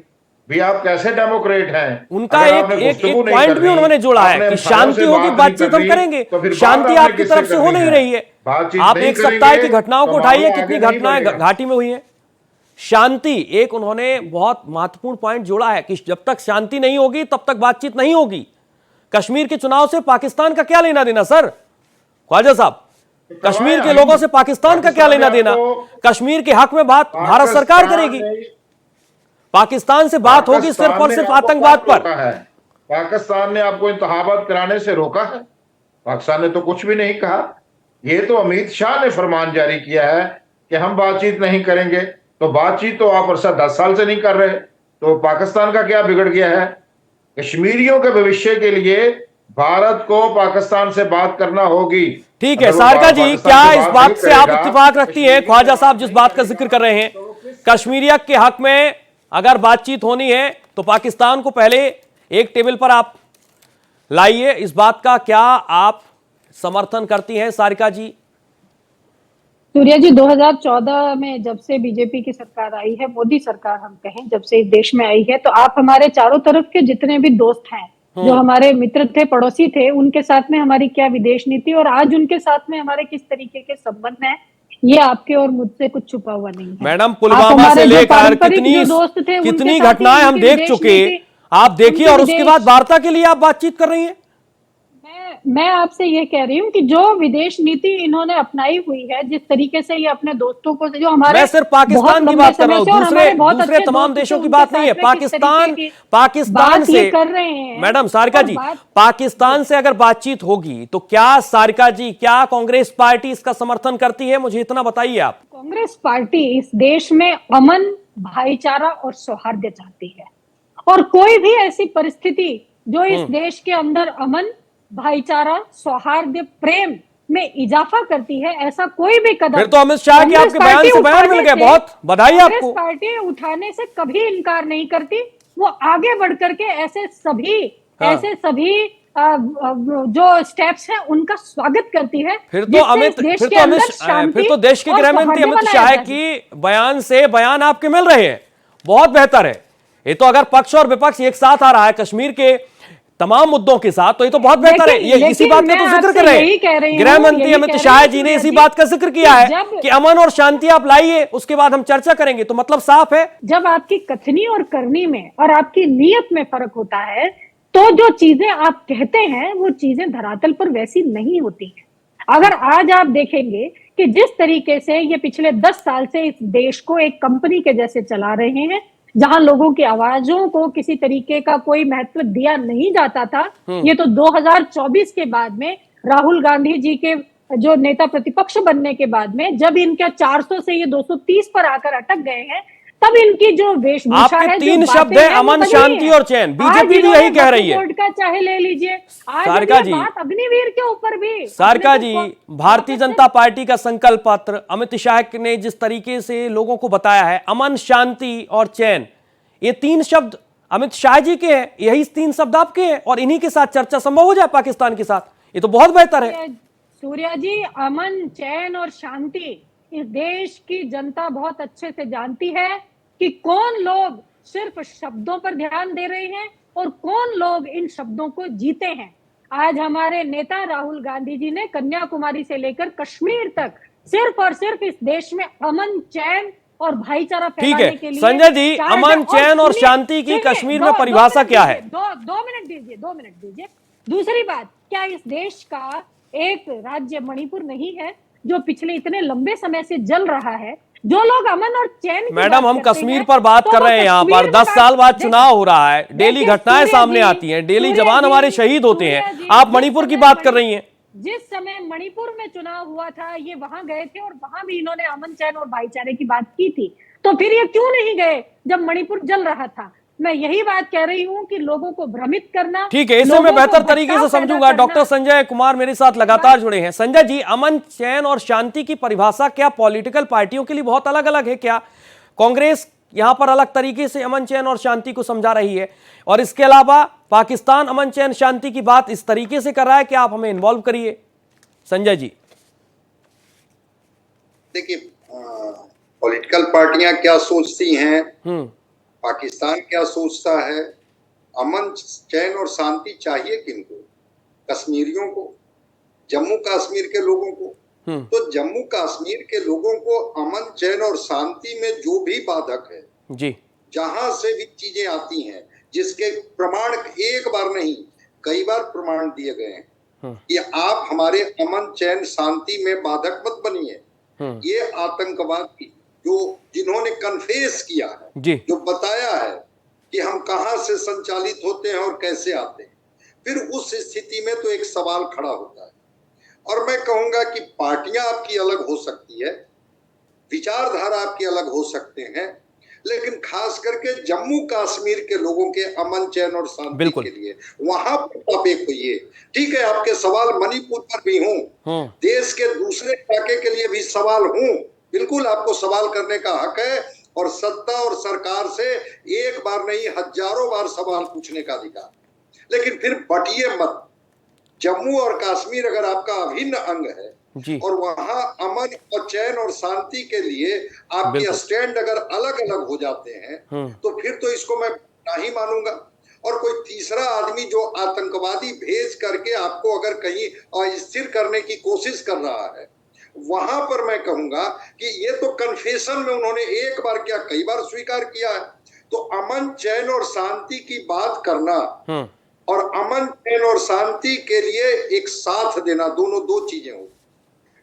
भी आप कैसे डेमोक्रेट हैं? उनका एक पॉइंट भी उन्होंने जोड़ा है कि शांति होगी, बातचीत हम करेंगे। तो शांति आपकी तरफ से हो नहीं रही है। आप एक सप्ताह की घटनाओं को उठाइए, कितनी घटनाएं घाटी में हुई है। शांति एक उन्होंने बहुत महत्वपूर्ण पॉइंट जोड़ा है कि जब तक शांति नहीं होगी तब तक बातचीत नहीं होगी। कश्मीर के चुनाव से पाकिस्तान का क्या लेना देना सर? ख्वाजा साहब, कश्मीर के लोगों से पाकिस्तान का क्या लेना देना? कश्मीर के हक में बात भारत सरकार करेगी, पाकिस्तान से बात होगी सिर्फ और सिर्फ आतंकवाद पर। पाकिस्तान ने आपको इंतखाबात कराने से रोका है? पाकिस्तान ने तो कुछ भी नहीं कहा। ये तो अमित शाह ने फरमान जारी किया है कि हम बातचीत नहीं करेंगे। तो बातचीत तो आप 10 साल से नहीं कर रहे, तो पाकिस्तान का क्या बिगड़ गया है? कश्मीरियों के भविष्य के लिए भारत को पाकिस्तान से बात करना होगी। ठीक है सारिका जी, क्या इस बात से आप इत्तेफाक रखती हैं? ख्वाजा साहब जिस बात का जिक्र कर रहे हैं, कश्मीरियत के हक में अगर बातचीत होनी है तो पाकिस्तान को पहले एक टेबल पर आप लाइए। इस बात का क्या आप समर्थन करती हैं सारिका जी? सूर्या जी, 2014 में जब से बीजेपी की सरकार आई है, मोदी सरकार हम कहें, जब से इस देश में आई है, तो आप हमारे चारों तरफ के जितने भी दोस्त हैं, जो हमारे मित्र थे, पड़ोसी थे, उनके साथ में हमारी क्या विदेश नीति और आज उनके साथ में हमारे किस तरीके के संबंध हैं, ये आपके और मुझसे कुछ छुपा हुआ नहीं है। मैडम, पुलवामा से लेकर कितनी घटनाएं हम देख चुके, आप देखिए, और उसके बाद वार्ता के लिए आप बातचीत कर रही हैं। मैं आपसे ये कह रही हूँ कि जो विदेश नीति इन्होंने अपनाई हुई है, जिस तरीके से ये अपने दोस्तों को, जो हमारे, मैं सिर्फ पाकिस्तान की बात कर रहा हूँ, दूसरे तमाम देशों की बात नहीं है। पाकिस्तान से कर रहे हैं। मैडम सारिका जी, पाकिस्तान से अगर बातचीत होगी तो क्या सारिका जी, क्या कांग्रेस पार्टी इसका समर्थन करती है? मुझे इतना बताइए आप। कांग्रेस पार्टी इस देश में अमन, भाईचारा और सौहार्द चाहती है, और कोई भी ऐसी परिस्थिति जो इस देश के अंदर अमन, भाईचारा, सौहार्द, प्रेम में इजाफा करती है, ऐसा कोई भी कदम, फिर तो अमित शाह के आपके बयान से बयान मिल गए, बहुत बधाई आपको। कांग्रेस पार्टी उठाने से कभी इनकार नहीं करती। वो आगे बढ़ करके ऐसे सभी जो स्टेप्स हैं उनका स्वागत करती है। फिर तो देश के गृह मंत्री अमित शाह की बयान से बयान आपके मिल रहे हैं, बहुत बेहतर है। ये तो अगर पक्ष और विपक्ष एक साथ आ रहा है कश्मीर के तमाम मुद्दों के साथ, तो ये तो बहुत बेहतर है। ये इसी बात का तो जिक्र कर रहे हैं, गृह मंत्री अमित शाह जी ने इसी बात का जिक्र किया है कि अमन और शांति आप लाइए, उसके बाद हम चर्चा करेंगे। तो मतलब साफ है, जब आपकी कथनी और करनी में और आपकी नीयत में फर्क होता है, तो जो चीजें आप कहते हैं वो चीजें धरातल पर वैसी नहीं होती है। अगर आज आप देखेंगे कि जिस तरीके से ये पिछले 10 साल से इस देश को एक कंपनी के जैसे चला रहे हैं, जहां लोगों की आवाजों को किसी तरीके का कोई महत्व दिया नहीं जाता था, ये तो 2024 के बाद में राहुल गांधी जी के जो नेता प्रतिपक्ष बनने के बाद में, जब इनका 400 से ये 230 पर आकर अटक गए हैं, तब इनकी जो वेशभूषा है, 3 शब्द है, अमन, शांति और चैन। बीजेपी भी यही कह रही है। का चाहे ले लीजिए, सारिका जी, बात अग्निवीर के ऊपर भी, सारिका जी, भारतीय जनता पार्टी का संकल्प पत्र अमित शाह ने जिस तरीके से लोगों को बताया है, अमन, शांति और चैन, ये 3 शब्द अमित शाह जी के हैं, यही 3 शब्द आपके हैं और इन्हीं के साथ चर्चा संभव हो जाए पाकिस्तान के साथ, ये तो बहुत बेहतर है। सूर्या जी, अमन, चैन और शांति इस देश की जनता बहुत अच्छे से जानती है कि कौन लोग सिर्फ शब्दों पर ध्यान दे रहे हैं और कौन लोग इन शब्दों को जीते हैं। आज हमारे नेता राहुल गांधी जी ने कन्याकुमारी से लेकर कश्मीर तक सिर्फ और सिर्फ इस देश में अमन, चैन और भाईचारा फैलाने के लिए। संजय जी, अमन, चैन और शांति की कश्मीर में परिभाषा क्या है? 2 मिनट दीजिए। दूसरी बात, क्या इस देश का एक राज्य मणिपुर नहीं है जो पिछले इतने लंबे समय से जल रहा है? जो लोग अमन और चैन की मैडम, हम बात करते कश्मीर हैं, पर बात तो कर वो रहे हैं। यहाँ पर कश्मीर 10 साल बाद देखिए, चुनाव हो रहा है, डेली देखिए, घटनाएं सूर्या सामने जी, आती हैं, डेली सूर्या जवान जी, हमारे शहीद होते हैं। सूर्या जी, आप जिस मणिपुर की समय बात कर रही हैं। जिस समय मणिपुर में चुनाव हुआ था, ये वहां गए थे और वहां भी इन्होंने अमन, चैन और भाईचारे की बात की थी। तो फिर ये क्यों नहीं गए जब मणिपुर जल रहा था? मैं यही बात कह रही हूं कि लोगों को भ्रमित करना, ठीक है, इसे मैं बेहतर तरीके से समझूंगा। डॉक्टर संजय कुमार मेरे साथ लगातार जुड़े हैं। संजय जी, अमन, चैन और शांति की परिभाषा क्या पॉलिटिकल पार्टियों के लिए बहुत अलग अलग है? क्या कांग्रेस यहां पर अलग तरीके से अमन, चैन और शांति को समझा रही है और इसके अलावा पाकिस्तान अमन, चैन, शांति की बात इस तरीके से कर रहा है कि आप हमें इन्वॉल्व करिए? संजय जी, देखिए, पॉलिटिकल पार्टियां क्या सोचती हैं, पाकिस्तान क्या सोचता है, अमन, चैन और शांति चाहिए किनको? कश्मीरियों को, जम्मू कश्मीर के लोगों को। तो जम्मू कश्मीर के लोगों को अमन, चैन और शांति में जो भी बाधक है जी, जहां से भी चीजें आती हैं, जिसके प्रमाण एक बार नहीं कई बार प्रमाण दिए गए हैं कि आप हमारे अमन, चैन, शांति में बाधक मत बनिए। ये आतंकवादी जो जिन्होंने कन्फेस किया है जी, जो बताया है कि हम कहां से संचालित होते हैं और कैसे आते हैं, फिर उस स्थिति में तो एक सवाल खड़ा होता है। और मैं कहूंगा कि पार्टियां आपकी अलग हो सकती है, विचारधारा आपकी अलग हो सकते हैं, लेकिन खास करके जम्मू कश्मीर के लोगों के अमन, चैन और शांति के लिए वहां पर आप एक होइए। ठीक है, आपके सवाल मणिपुर पर भी हों, देश के दूसरे इलाके के लिए भी सवाल हों, बिल्कुल आपको सवाल करने का हक है और सत्ता और सरकार से एक बार नहीं हजारों बार सवाल पूछने का अधिकार। लेकिन फिर बटिए मत। जम्मू और कश्मीर अगर आपका अभिन्न अंग है जी, और वहां अमन और चैन और शांति के लिए आपके स्टैंड अगर अलग अलग हो जाते हैं तो फिर तो इसको मैं नहीं मानूंगा। और कोई तीसरा आदमी जो आतंकवादी भेज करके आपको अगर कहीं अस्थिर करने की कोशिश कर रहा है, वहां पर मैं कहूंगा कि ये तो कन्फेशन में उन्होंने एक बार क्या कई बार स्वीकार किया है। तो अमन, चैन और शांति की बात करना और अमन, चैन और शांति के लिए एक साथ देना, दोनों दो चीजें हो।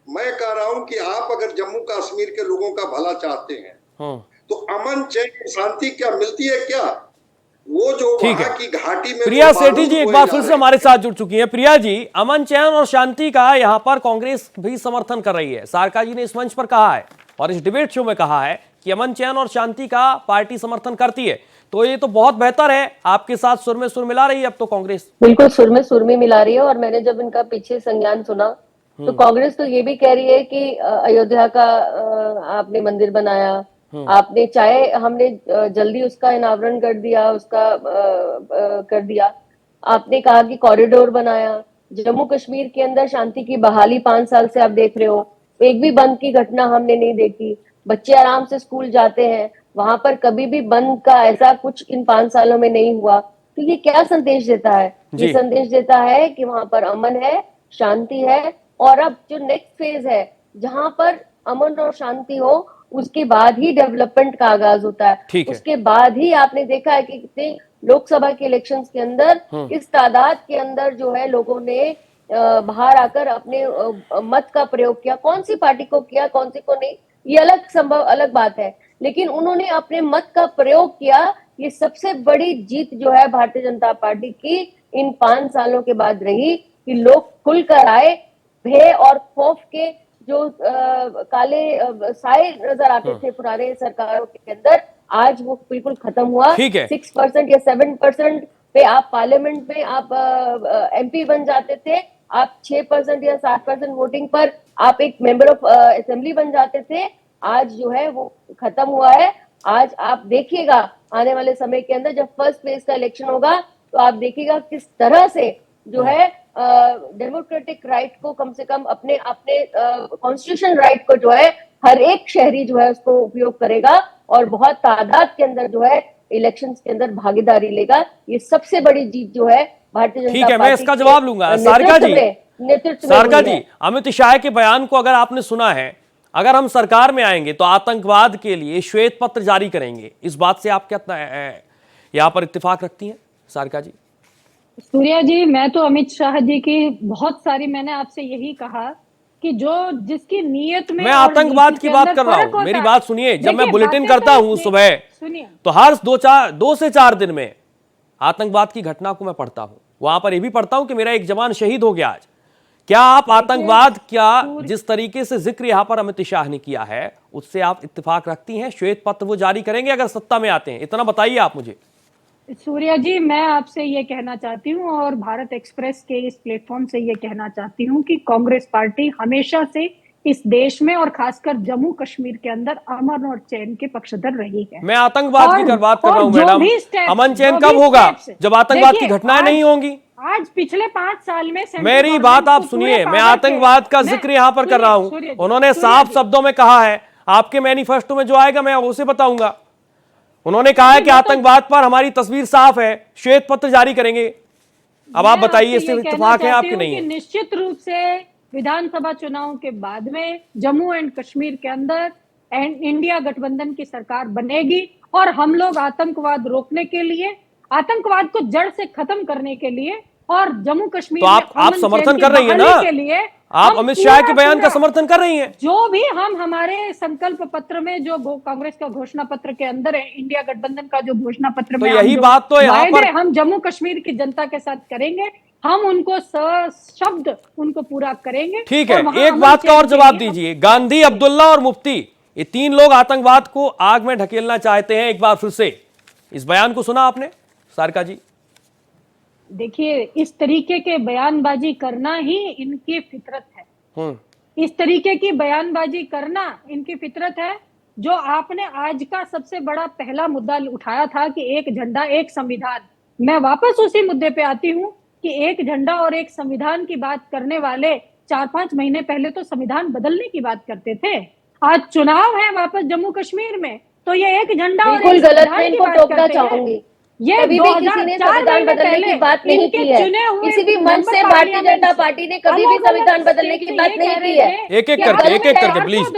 मैं कह रहा हूं कि आप अगर जम्मू कश्मीर के लोगों का भला चाहते हैं तो अमन, चैन और शांति क्या मिलती है क्या? वो जो वहां की घाटी में प्रिया सेठी जी एक बार फिर से हमारे साथ जुड़ चुकी हैं। प्रिया जी, अमन, चैन और शांति का यहाँ पर कांग्रेस भी समर्थन कर रही है। सारका जी ने इस मंच पर कहा है और इस डिबेट शो में कहा है कि अमन, चैन और शांति का पार्टी समर्थन करती है। तो ये तो बहुत बेहतर है, आपके साथ सुर में सुर मिला रही है अब तो कांग्रेस। बिल्कुल सुर में सुर में मिला रही है। और मैंने जब इनका पीछे संज्ञान सुना तो कांग्रेस तो ये भी कह रही है कि अयोध्या का आपने मंदिर बनाया, आपने चाहे हमने जल्दी उसका इनावरण कर दिया, उसका कर दिया, आपने कहा कि कॉरिडोर बनाया, जम्मू कश्मीर के अंदर शांति की बहाली 5 साल से आप देख रहे हो, एक भी बंद की घटना हमने नहीं देखी, बच्चे आराम से स्कूल जाते हैं, वहां पर कभी भी बंद का ऐसा कुछ इन 5 सालों में नहीं हुआ। तो ये क्या संदेश देता है? ये संदेश देता है कि वहां पर अमन है, शांति है, और अब जो नेक्स्ट फेज है जहां पर अमन और शांति हो, उसके बाद ही डेवलपमेंट का आगाज होता है। उसके बाद ही आपने देखा है कि कितने लोकसभा के इलेक्शंस के अंदर इस तादाद के अंदर जो है लोगों ने बाहर आकर अपने मत का प्रयोग किया। कौन सी पार्टी को किया, कौन सी को नहीं, ये अलग बात है, लेकिन उन्होंने अपने मत का प्रयोग किया। ये सबसे बड़ी जीत जो है भारतीय जनता पार्टी की इन 5 सालों के बाद रही कि लोग खुलकर आए। भय और खौफ के जो काले साए नजर आते थे पुराने सरकारों के अंदर, आज वो बिल्कुल खत्म हुआ। 6% या 7% पे आप पार्लियामेंट में आप MP बन जाते थे, आप 6% या 7% वोटिंग पर आप एक मेंबर ऑफ असेंबली बन जाते थे। आज जो है वो खत्म हुआ है। आज आप देखिएगा आने वाले समय के अंदर जब फर्स्ट फेज का इलेक्शन होगा तो आप देखिएगा किस तरह से जो है डेमोक्रेटिक राइट को कम से कम अपने अपने कॉन्स्टिट्यूशन राइट को जो है हर एक शहरी जो है उसको उपयोग करेगा और बहुत तादाद के अंदर जो है इलेक्शंस के अंदर भागीदारी लेगा। ये सबसे बड़ी जीत जो है भारतीय जनता पार्टी। ठीक है, मैं इसका जवाब लूंगा। सारिका जी, अमित शाह के बयान को अगर आपने सुना है, अगर हम सरकार में आएंगे तो आतंकवाद के लिए श्वेत पत्र जारी करेंगे, इस बात से आप क्या यहाँ पर इत्तेफाक रखती हैं सारिका जी? सूर्या जी, मैं तो अमित शाह जी की बहुत सारी, मैंने आपसे यही कहा कि जो जिसकी नीयत में, मैं आतंकवाद की बात कर रहा हूं, मेरी बात सुनिए। जब मैं बुलेटिन करता हूं सुबह, तो हर 2 से 4 दिन में आतंकवाद की घटना को मैं पढ़ता हूं। वहां पर यह भी पढ़ता हूं कि मेरा एक जवान शहीद हो गया आज। क्या आप आतंकवाद क्या जिस तरीके से जिक्र यहां पर अमित शाह ने किया है उससे आप इत्तेफाक रखती हैं? श्वेत पत्र वो जारी करेंगे अगर सत्ता में आते हैं, इतना बताइए आप मुझे। सूर्या जी, मैं आपसे ये कहना चाहती हूँ और भारत एक्सप्रेस के इस प्लेटफॉर्म से ये कहना चाहती हूँ कि कांग्रेस पार्टी हमेशा से इस देश में और खासकर जम्मू कश्मीर के अंदर अमन और चैन के पक्षधर रही है। मैं आतंकवाद की बात कर रहा हूँ मैडम। अमन चैन कब होगा? जब आतंकवाद की घटनाएं नहीं होंगी। आज पिछले 5 साल में मेरी बात आप सुनिए, मैं आतंकवाद का जिक्र यहाँ पर कर रहा हूँ। उन्होंने साफ शब्दों में कहा है, आपके मैनिफेस्टो में जो आएगा मैं उसे बताऊंगा। उन्होंने कहा है कि आतंकवाद पर हमारी तस्वीर साफ है, श्वेत पत्र जारी करेंगे। अब आप बताइए, इससे इत्तेफाक है आपके नहीं है? निश्चित रूप से विधानसभा चुनाव के बाद में जम्मू एंड कश्मीर के अंदर इंडिया गठबंधन की सरकार बनेगी और हम लोग आतंकवाद रोकने के लिए, आतंकवाद को जड़ से खत्म करने के लिए और जम्मू कश्मीर तो आप समर्थन कर रही है ना? के लिए आप अमित शाह के बयान का समर्थन कर रही हैं? जो भी हम हमारे संकल्प पत्र में, जो कांग्रेस का घोषणा पत्र के अंदर है, इंडिया गठबंधन का जो घोषणा पत्र तो में यही बात तो यहाँ पर हम जम्मू कश्मीर की जनता के साथ करेंगे, हम उनको शब्द उनको पूरा करेंगे। ठीक है, एक बात का और जवाब दीजिए। गांधी, अब्दुल्ला और मुफ्ती, ये 3 लोग आतंकवाद को आग में ढकेलना चाहते हैं। एक बार फिर से इस बयान को सुना आपने सारिका जी? देखिए, इस तरीके के बयानबाजी करना ही इनकी फितरत है। इस तरीके की बयानबाजी करना इनकी फितरत है। जो आपने आज का सबसे बड़ा पहला मुद्दा उठाया था कि एक झंडा एक संविधान, मैं वापस उसी मुद्दे पे आती हूँ कि एक झंडा और एक संविधान की बात करने वाले 4-5 महीने पहले तो संविधान बदलने की बात करते थे। आज चुनाव है वापस जम्मू कश्मीर में, तो ये एक झंडा और एक संविधान की बात करते हैं। ये कभी भी किसी ने संविधान बदलने की बात नहीं की है। किसी भी मंच से भारतीय जनता पार्टी ने कभी भी संविधान बदलने की बात नहीं की है। एक एक करके प्लीज।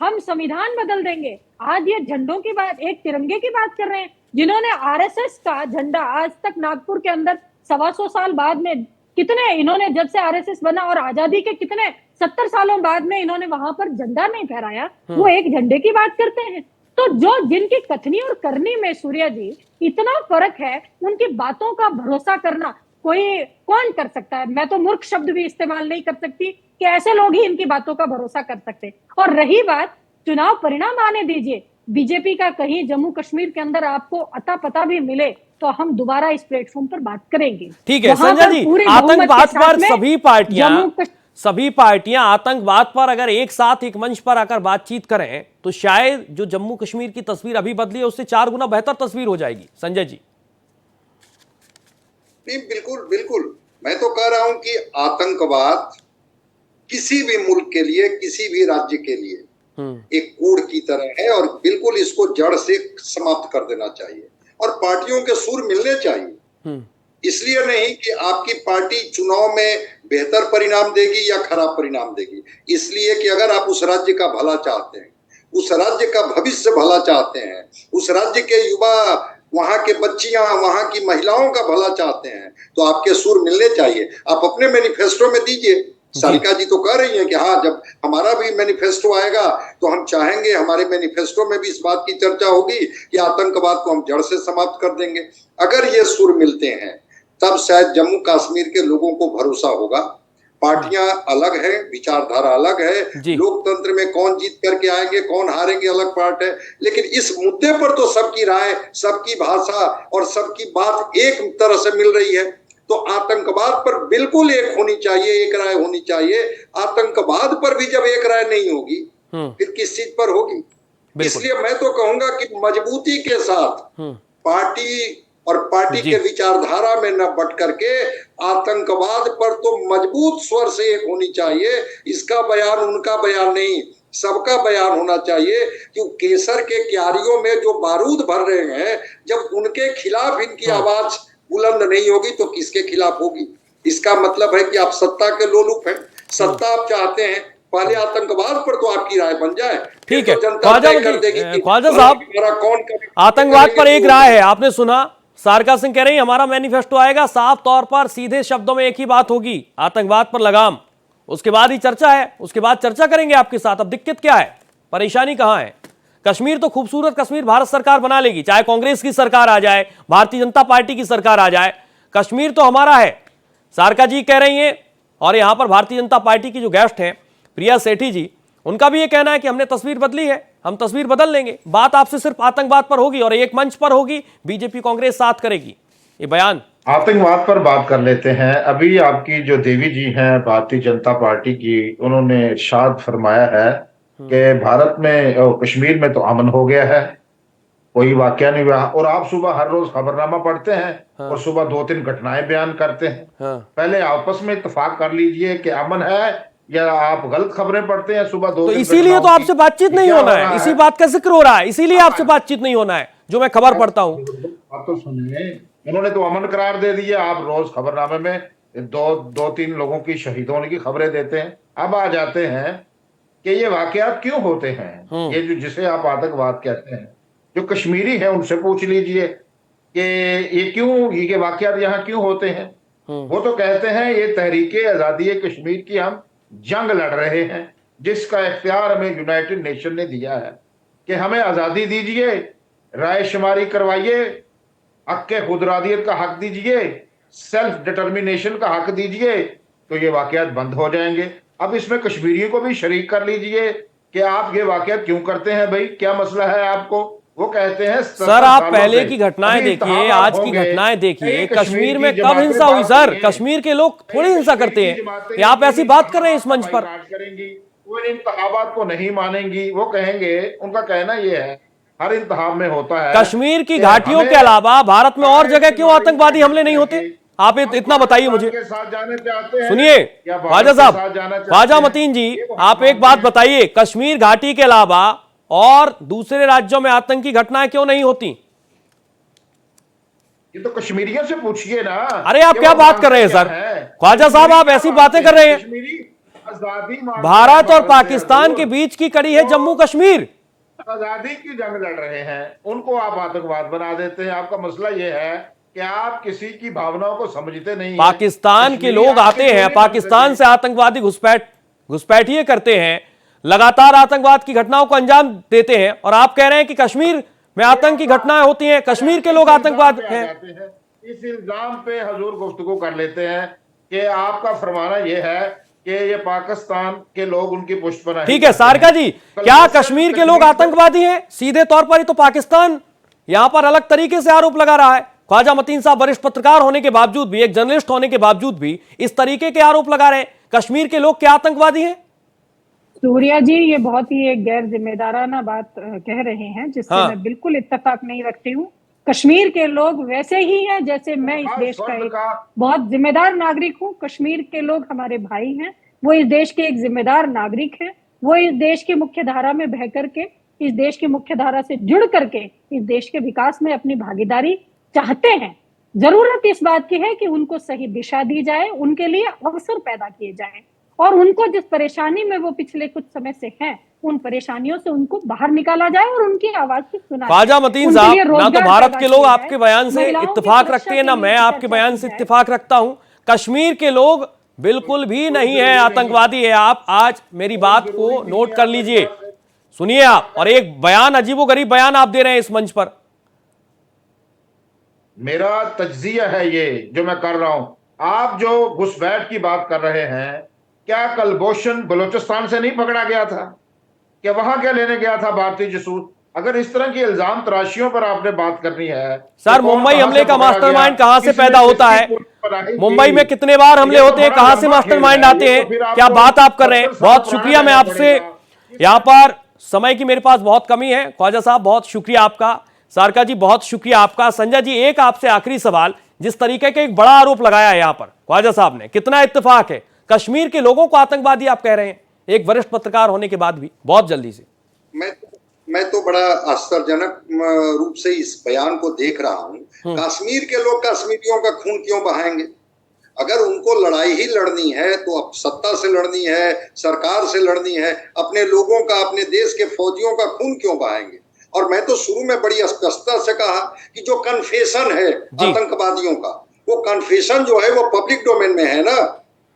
हम संविधान बदल देंगे। आज ये झंडों की बात, एक तिरंगे की बात कर रहे हैं, जिन्होंने आरएसएस का झंडा आज तक नागपुर के अंदर 125 साल बाद में, कितने इन्होंने जब से आरएसएस बना और आजादी के कितने 70 सालों बाद में इन्होंने वहां पर झंडा नहीं फहराया, वो एक झंडे की बात करते हैं। तो जो जिनकी कथनी और करनी में सूर्या जी इतना फर्क है, उनकी बातों का भरोसा करना कौन कर सकता है? मैं तो मूर्ख शब्द भी इस्तेमाल नहीं कर सकती कि ऐसे लोग ही इनकी बातों का भरोसा कर सकते। और रही बात चुनाव परिणाम आने दीजिए, बीजेपी का कहीं जम्मू कश्मीर के अंदर आपको अता पता भी मिले तो हम दोबारा इस प्लेटफॉर्म पर बात करेंगे। ठीक है संजय जी, आतंकवाद पर सभी पार्टियां आतंकवाद पर अगर एक साथ एक मंच पर आकर बातचीत करें तो शायद जो जम्मू कश्मीर की तस्वीर अभी बदली है उससे 4 गुना बेहतर तस्वीर हो जाएगी। संजय जी? नहीं, बिल्कुल बिल्कुल, मैं तो कह रहा हूं कि आतंकवाद किसी भी मुल्क के लिए, किसी भी राज्य के लिए एक कूड़ की तरह है और बिल्कुल इसको जड़ से समाप्त कर देना चाहिए और पार्टियों के सुर मिलने चाहिए। इसलिए नहीं कि आपकी पार्टी चुनाव में बेहतर परिणाम देगी या खराब परिणाम देगी, इसलिए कि अगर आप उस राज्य का भला चाहते हैं, उस राज्य का भविष्य भला चाहते हैं, उस राज्य के युवा, वहां के बच्चियां, वहां की महिलाओं का भला चाहते हैं, तो आपके सुर मिलने चाहिए। आप अपने मैनिफेस्टो में दीजिए। सारिका जी तो कह रही हैं कि हाँ, जब हमारा भी मैनिफेस्टो आएगा तो हम चाहेंगे, हमारे मैनिफेस्टो में भी इस बात की चर्चा होगी कि आतंकवाद को हम जड़ से समाप्त कर देंगे। अगर ये सुर मिलते हैं तब शायद जम्मू कश्मीर के लोगों को भरोसा होगा। पार्टियां अलग है, विचारधारा अलग है, लोकतंत्र में कौन जीत करके आएंगे कौन हारेंगे अलग पार्ट है, लेकिन इस मुद्दे पर तो सबकी राय, सबकी भाषा और सबकी बात एक तरह से मिल रही है। तो आतंकवाद पर बिल्कुल एक होनी चाहिए, एक राय होनी चाहिए। आतंकवाद पर भी जब एक राय नहीं होगी फिर किस चीज पर होगी? इसलिए मैं तो कहूंगा कि मजबूती के साथ पार्टी और पार्टी के विचारधारा में न बट करके आतंकवाद पर तो मजबूत स्वर से एक होनी चाहिए। इसका बयान उनका बयान नहीं, सबका बयान होना चाहिए कि केसर के क्यारियों में जो बारूद भर रहे हैं, जब उनके खिलाफ इनकी आवाज बुलंद नहीं होगी तो किसके खिलाफ होगी? इसका मतलब है कि आप सत्ता के लोलुप हैं, सत्ता आप चाहते हैं, पहले आतंकवाद पर तो आपकी राय बन जाए। ठीक है तो ख्वाजा साहब, आतंकवाद पर एक राय है, आपने सुना। सारका सिंह कह रही है हमारा मैनिफेस्टो आएगा, साफ तौर पर सीधे शब्दों में एक ही बात होगी, आतंकवाद पर लगाम। उसके बाद ही चर्चा है, उसके बाद चर्चा करेंगे आपके साथ। अब दिक्कत क्या है, परेशानी कहां है? कश्मीर तो खूबसूरत कश्मीर भारत सरकार बना लेगी, चाहे कांग्रेस की सरकार आ जाए, भारतीय जनता पार्टी की सरकार आ जाए, कश्मीर तो हमारा है, सारका जी कह रही हैं। और यहां पर भारतीय जनता पार्टी की जो गेस्ट हैं प्रिया सेठी जी, उनका भी ये कहना है कि हमने तस्वीर बदली है, हम तस्वीर बदल लेंगे, बात आपसे सिर्फ आतंकवाद पर होगी और एक मंच पर होगी, बीजेपी कांग्रेस साथ करेगी। ये बयान आतंकवाद पर बात कर लेते हैं। अभी आपकी जो देवी जी हैं भारतीय जनता पार्टी की, उन्होंने इरशाद फरमाया है कि भारत में कश्मीर में तो अमन हो गया है, कोई वाकया नहीं हुआ। और आप सुबह हर रोज खबरनामा पढ़ते हैं और सुबह 2-3 घटनाएं बयान करते हैं। पहले आपस में इत्तेफाक कर लीजिए कि अमन है, या आप गलत खबरें पढ़ते हैं सुबह 2 तो इसीलिए तो आपसे बातचीत नहीं होना है, इसी बात का जिक्र हो रहा है, इसीलिए आपसे बातचीत नहीं होना है जो मैं खबर पढ़ता हूं। आप तो सुनिए, उन्होंने तो अमन करार दे दिया, आप रोज खबरनामे में 2-3 लोगों की शहीद होने की खबरें देते हैं। अब आ जाते हैं कि ये वाकयात क्यों होते हैं, ये जो जिसे आप आतंकवाद कहते हैं, जो कश्मीरी है उनसे पूछ लीजिए कि ये क्यों, ये वाकयात यहाँ क्यों होते हैं। वो तो कहते हैं ये तहरीके आजादी कश्मीर की हम जंग लड़ रहे हैं, जिसका इख्तियार हमें यूनाइटेड नेशन ने दिया है कि हमें आजादी दीजिए, राय शुमारी करवाइए, हक खुदरादियत का हक दीजिए, सेल्फ डिटर्मिनेशन का हक दीजिए, तो ये वाकयात बंद हो जाएंगे। अब इसमें कश्मीरियों को भी शरीक कर लीजिए कि आप ये वाकयात क्यों करते हैं भाई, क्या मसला है आपको। वो कहते हैं सर आप पहले की घटनाएं देखिए, आज की घटनाएं देखिए, कश्मीर में कब हिंसा हुई सर? कश्मीर के लोग थोड़ी हिंसा करते हैं, आप ऐसी बात कर रहे हैं इस मंच पर। वो इन इंतखाबात को नहीं मानेंगी, वो कहेंगे, उनका कहना ये है हर इंतखाब में होता है। कश्मीर की घाटियों के अलावा भारत में और जगह क्यों आतंकवादी हमले नहीं होते? आप इतना बताइए मुझे। सुनिए ख्वाजा साहब, ख्वाजा मतीन जी, आप एक बात बताइए, कश्मीर घाटी के अलावा और दूसरे राज्यों में आतंकी घटनाएं क्यों नहीं होती? ये तो कश्मीरियों से पूछिए ना। अरे आप क्या बात कर रहे हैं सर? ख्वाजा साहब आप ऐसी बातें कर रहे हैं। भारत और पाकिस्तान के बीच की कड़ी है जम्मू कश्मीर, आजादी की जंग लड़ रहे हैं, उनको आप आतंकवाद बना देते हैं। आपका मसला ये है कि आप किसी की भावनाओं को समझते नहीं। पाकिस्तान के लोग आते हैं, पाकिस्तान से आतंकवादी घुसपैठिए करते हैं, लगातार आतंकवाद की घटनाओं को अंजाम देते हैं, और आप कह रहे हैं कि कश्मीर में आतंक की घटनाएं होती हैं, कश्मीर के लोग आतंकवाद हैं। इस इल्जाम पे हजूर गुफ्तगू कर लेते हैं कि आपका फरमाना यह है कि ये पाकिस्तान के लोग उनकी पुष्ट पर। ठीक है सारका जी, क्या कश्मीर के लोग आतंकवादी हैं? सीधे तौर पर ही तो पाकिस्तान यहां पर अलग तरीके से आरोप लगा रहा है। ख्वाजा मतीन साहब वरिष्ठ पत्रकार होने के बावजूद भी, एक जर्नलिस्ट होने के बावजूद भी इस तरीके के आरोप लगा रहे हैं। कश्मीर के लोग क्या आतंकवादी हैं? सूर्या जी, ये बहुत ही एक गैर जिम्मेदाराना बात कह रहे हैं, जिससे मैं बिल्कुल इत्तेफाक नहीं रखती हूँ। कश्मीर के लोग वैसे ही हैं जैसे मैं इस देश का एक बहुत जिम्मेदार नागरिक हूँ। कश्मीर के लोग हमारे भाई हैं, वो इस देश के एक जिम्मेदार नागरिक हैं, वो इस देश की मुख्य धारा में बह करके, इस देश की मुख्य धारा से जुड़ करके इस देश के विकास में अपनी भागीदारी चाहते हैं। जरूरत इस बात की है कि उनको सही दिशा दी जाए, उनके लिए अवसर पैदा किए जाएं, और उनको जिस परेशानी में वो पिछले कुछ समय से हैं, उन परेशानियों से उनको बाहर निकाला जाए और उनकी आवाज को सुना। ख्वाजा मतीन साहब, ना तो भारत के लोग आपके बयान से इत्तेफाक रखते हैं, ना मैं आपके बयान से इत्तेफाक रखता हूं। कश्मीर के लोग बिल्कुल भी नहीं है आतंकवादी है। आप आज मेरी बात को नोट कर लीजिए, सुनिए आप, और एक बयान, अजीबोगरीब बयान आप दे रहे हैं इस मंच पर। मेरा तज्जिया है ये जो मैं कर रहा हूं। आप जो घुसपैठ की बात कर रहे हैं, क्या कुलभूषण बलूचिस्तान से नहीं पकड़ा गया था? क्या वहां क्या लेने गया था भारतीय जासूस? अगर इस तरह की इल्जाम तराशियों पर आपने बात करनी है सर, मुंबई हमले का मास्टरमाइंड कहां से पैदा होता है? मुंबई में कितने बार हमले होते हैं, कहां से मास्टरमाइंड आते हैं? क्या बात आप कर रहे हैं? बहुत शुक्रिया, मैं आपसे, यहां पर समय की मेरे पास बहुत कमी है ख्वाजा साहब, बहुत शुक्रिया आपका। सारका जी बहुत शुक्रिया आपका। संजय जी, एक आपसे आखिरी सवाल, जिस तरीके का एक बड़ा आरोप लगाया है यहां पर ख्वाजा साहब ने, कितना इत्तेफाक है? कश्मीर के लोगों को आतंकवादी आप कह रहे हैं, एक वरिष्ठ पत्रकार होने के बाद भी, बहुत जल्दी से। मैं तो बड़ा आश्चर्यजनक रूप से इस बयान को देख रहा हूं। कश्मीर के लोग कश्मीरियों का खून क्यों बहाएंगे? अगर उनको लड़ाई ही लड़नी है तो अब सत्ता से लड़नी है, सरकार से लड़नी है, अपने लोगों का, अपने देश के फौजियों का खून क्यों बहाएंगे? और मैं तो शुरू में बड़ी स्पष्टता से कहा कि जो कन्फेशन है आतंकवादियों का, वो कन्फेशन जो है वो पब्लिक डोमेन में है ना,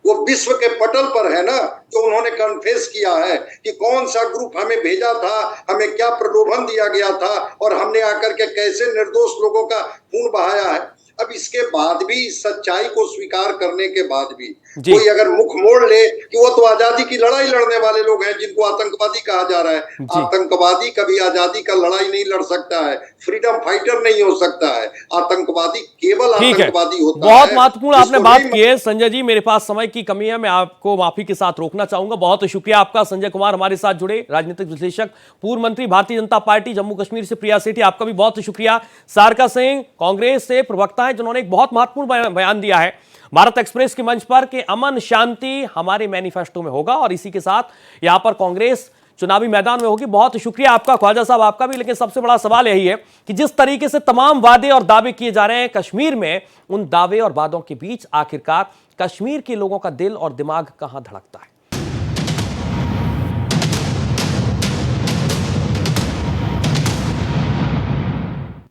वो विश्व के पटल पर है ना, जो उन्होंने कन्फेस किया है कि कौन सा ग्रुप हमें भेजा था, हमें क्या प्रलोभन दिया गया था और हमने आकर के कैसे निर्दोष लोगों का खून बहाया है। अब इसके बाद भी, सच्चाई को स्वीकार करने के बाद भी कोई अगर मुख मोड़ ले कि वो तो आजादी की लड़ाई लड़ने वाले लोग हैं जिनको आतंकवादी कहा जा रहा है। आतंकवादी कभी आजादी का लड़ाई नहीं लड़ सकता है, फ्रीडम फाइटर नहीं हो सकता है। आतंकवादी केवल आतंकवादी होता है। बहुत महत्वपूर्ण आपने बात की है संजय जी, मेरे पास समय की कमी है, मैं आपको माफी के साथ रोकना चाहूंगा। बहुत शुक्रिया आपका। संजय कुमार हमारे साथ जुड़े, राजनीतिक विश्लेषक, पूर्व मंत्री भारतीय जनता पार्टी जम्मू कश्मीर से प्रिया सेठी, आपका भी बहुत शुक्रिया। सारका सिंह कांग्रेस से प्रवक्ता है, जिन्होंने एक बहुत महत्वपूर्ण बयान दिया है भारत एक्सप्रेस के मंच पर कि अमन शांति हमारे मैनिफेस्टो में होगा, और इसी के साथ यहां पर कांग्रेस चुनावी मैदान में होगी। बहुत शुक्रिया आपका ख्वाजा साहब, आपका भी। लेकिन सबसे बड़ा सवाल यही है कि जिस तरीके से तमाम वादे और दावे किए जा रहे हैं कश्मीर में, उन दावे और वादों के बीच आखिरकार कश्मीर के लोगों का दिल और दिमाग कहां धड़कता है?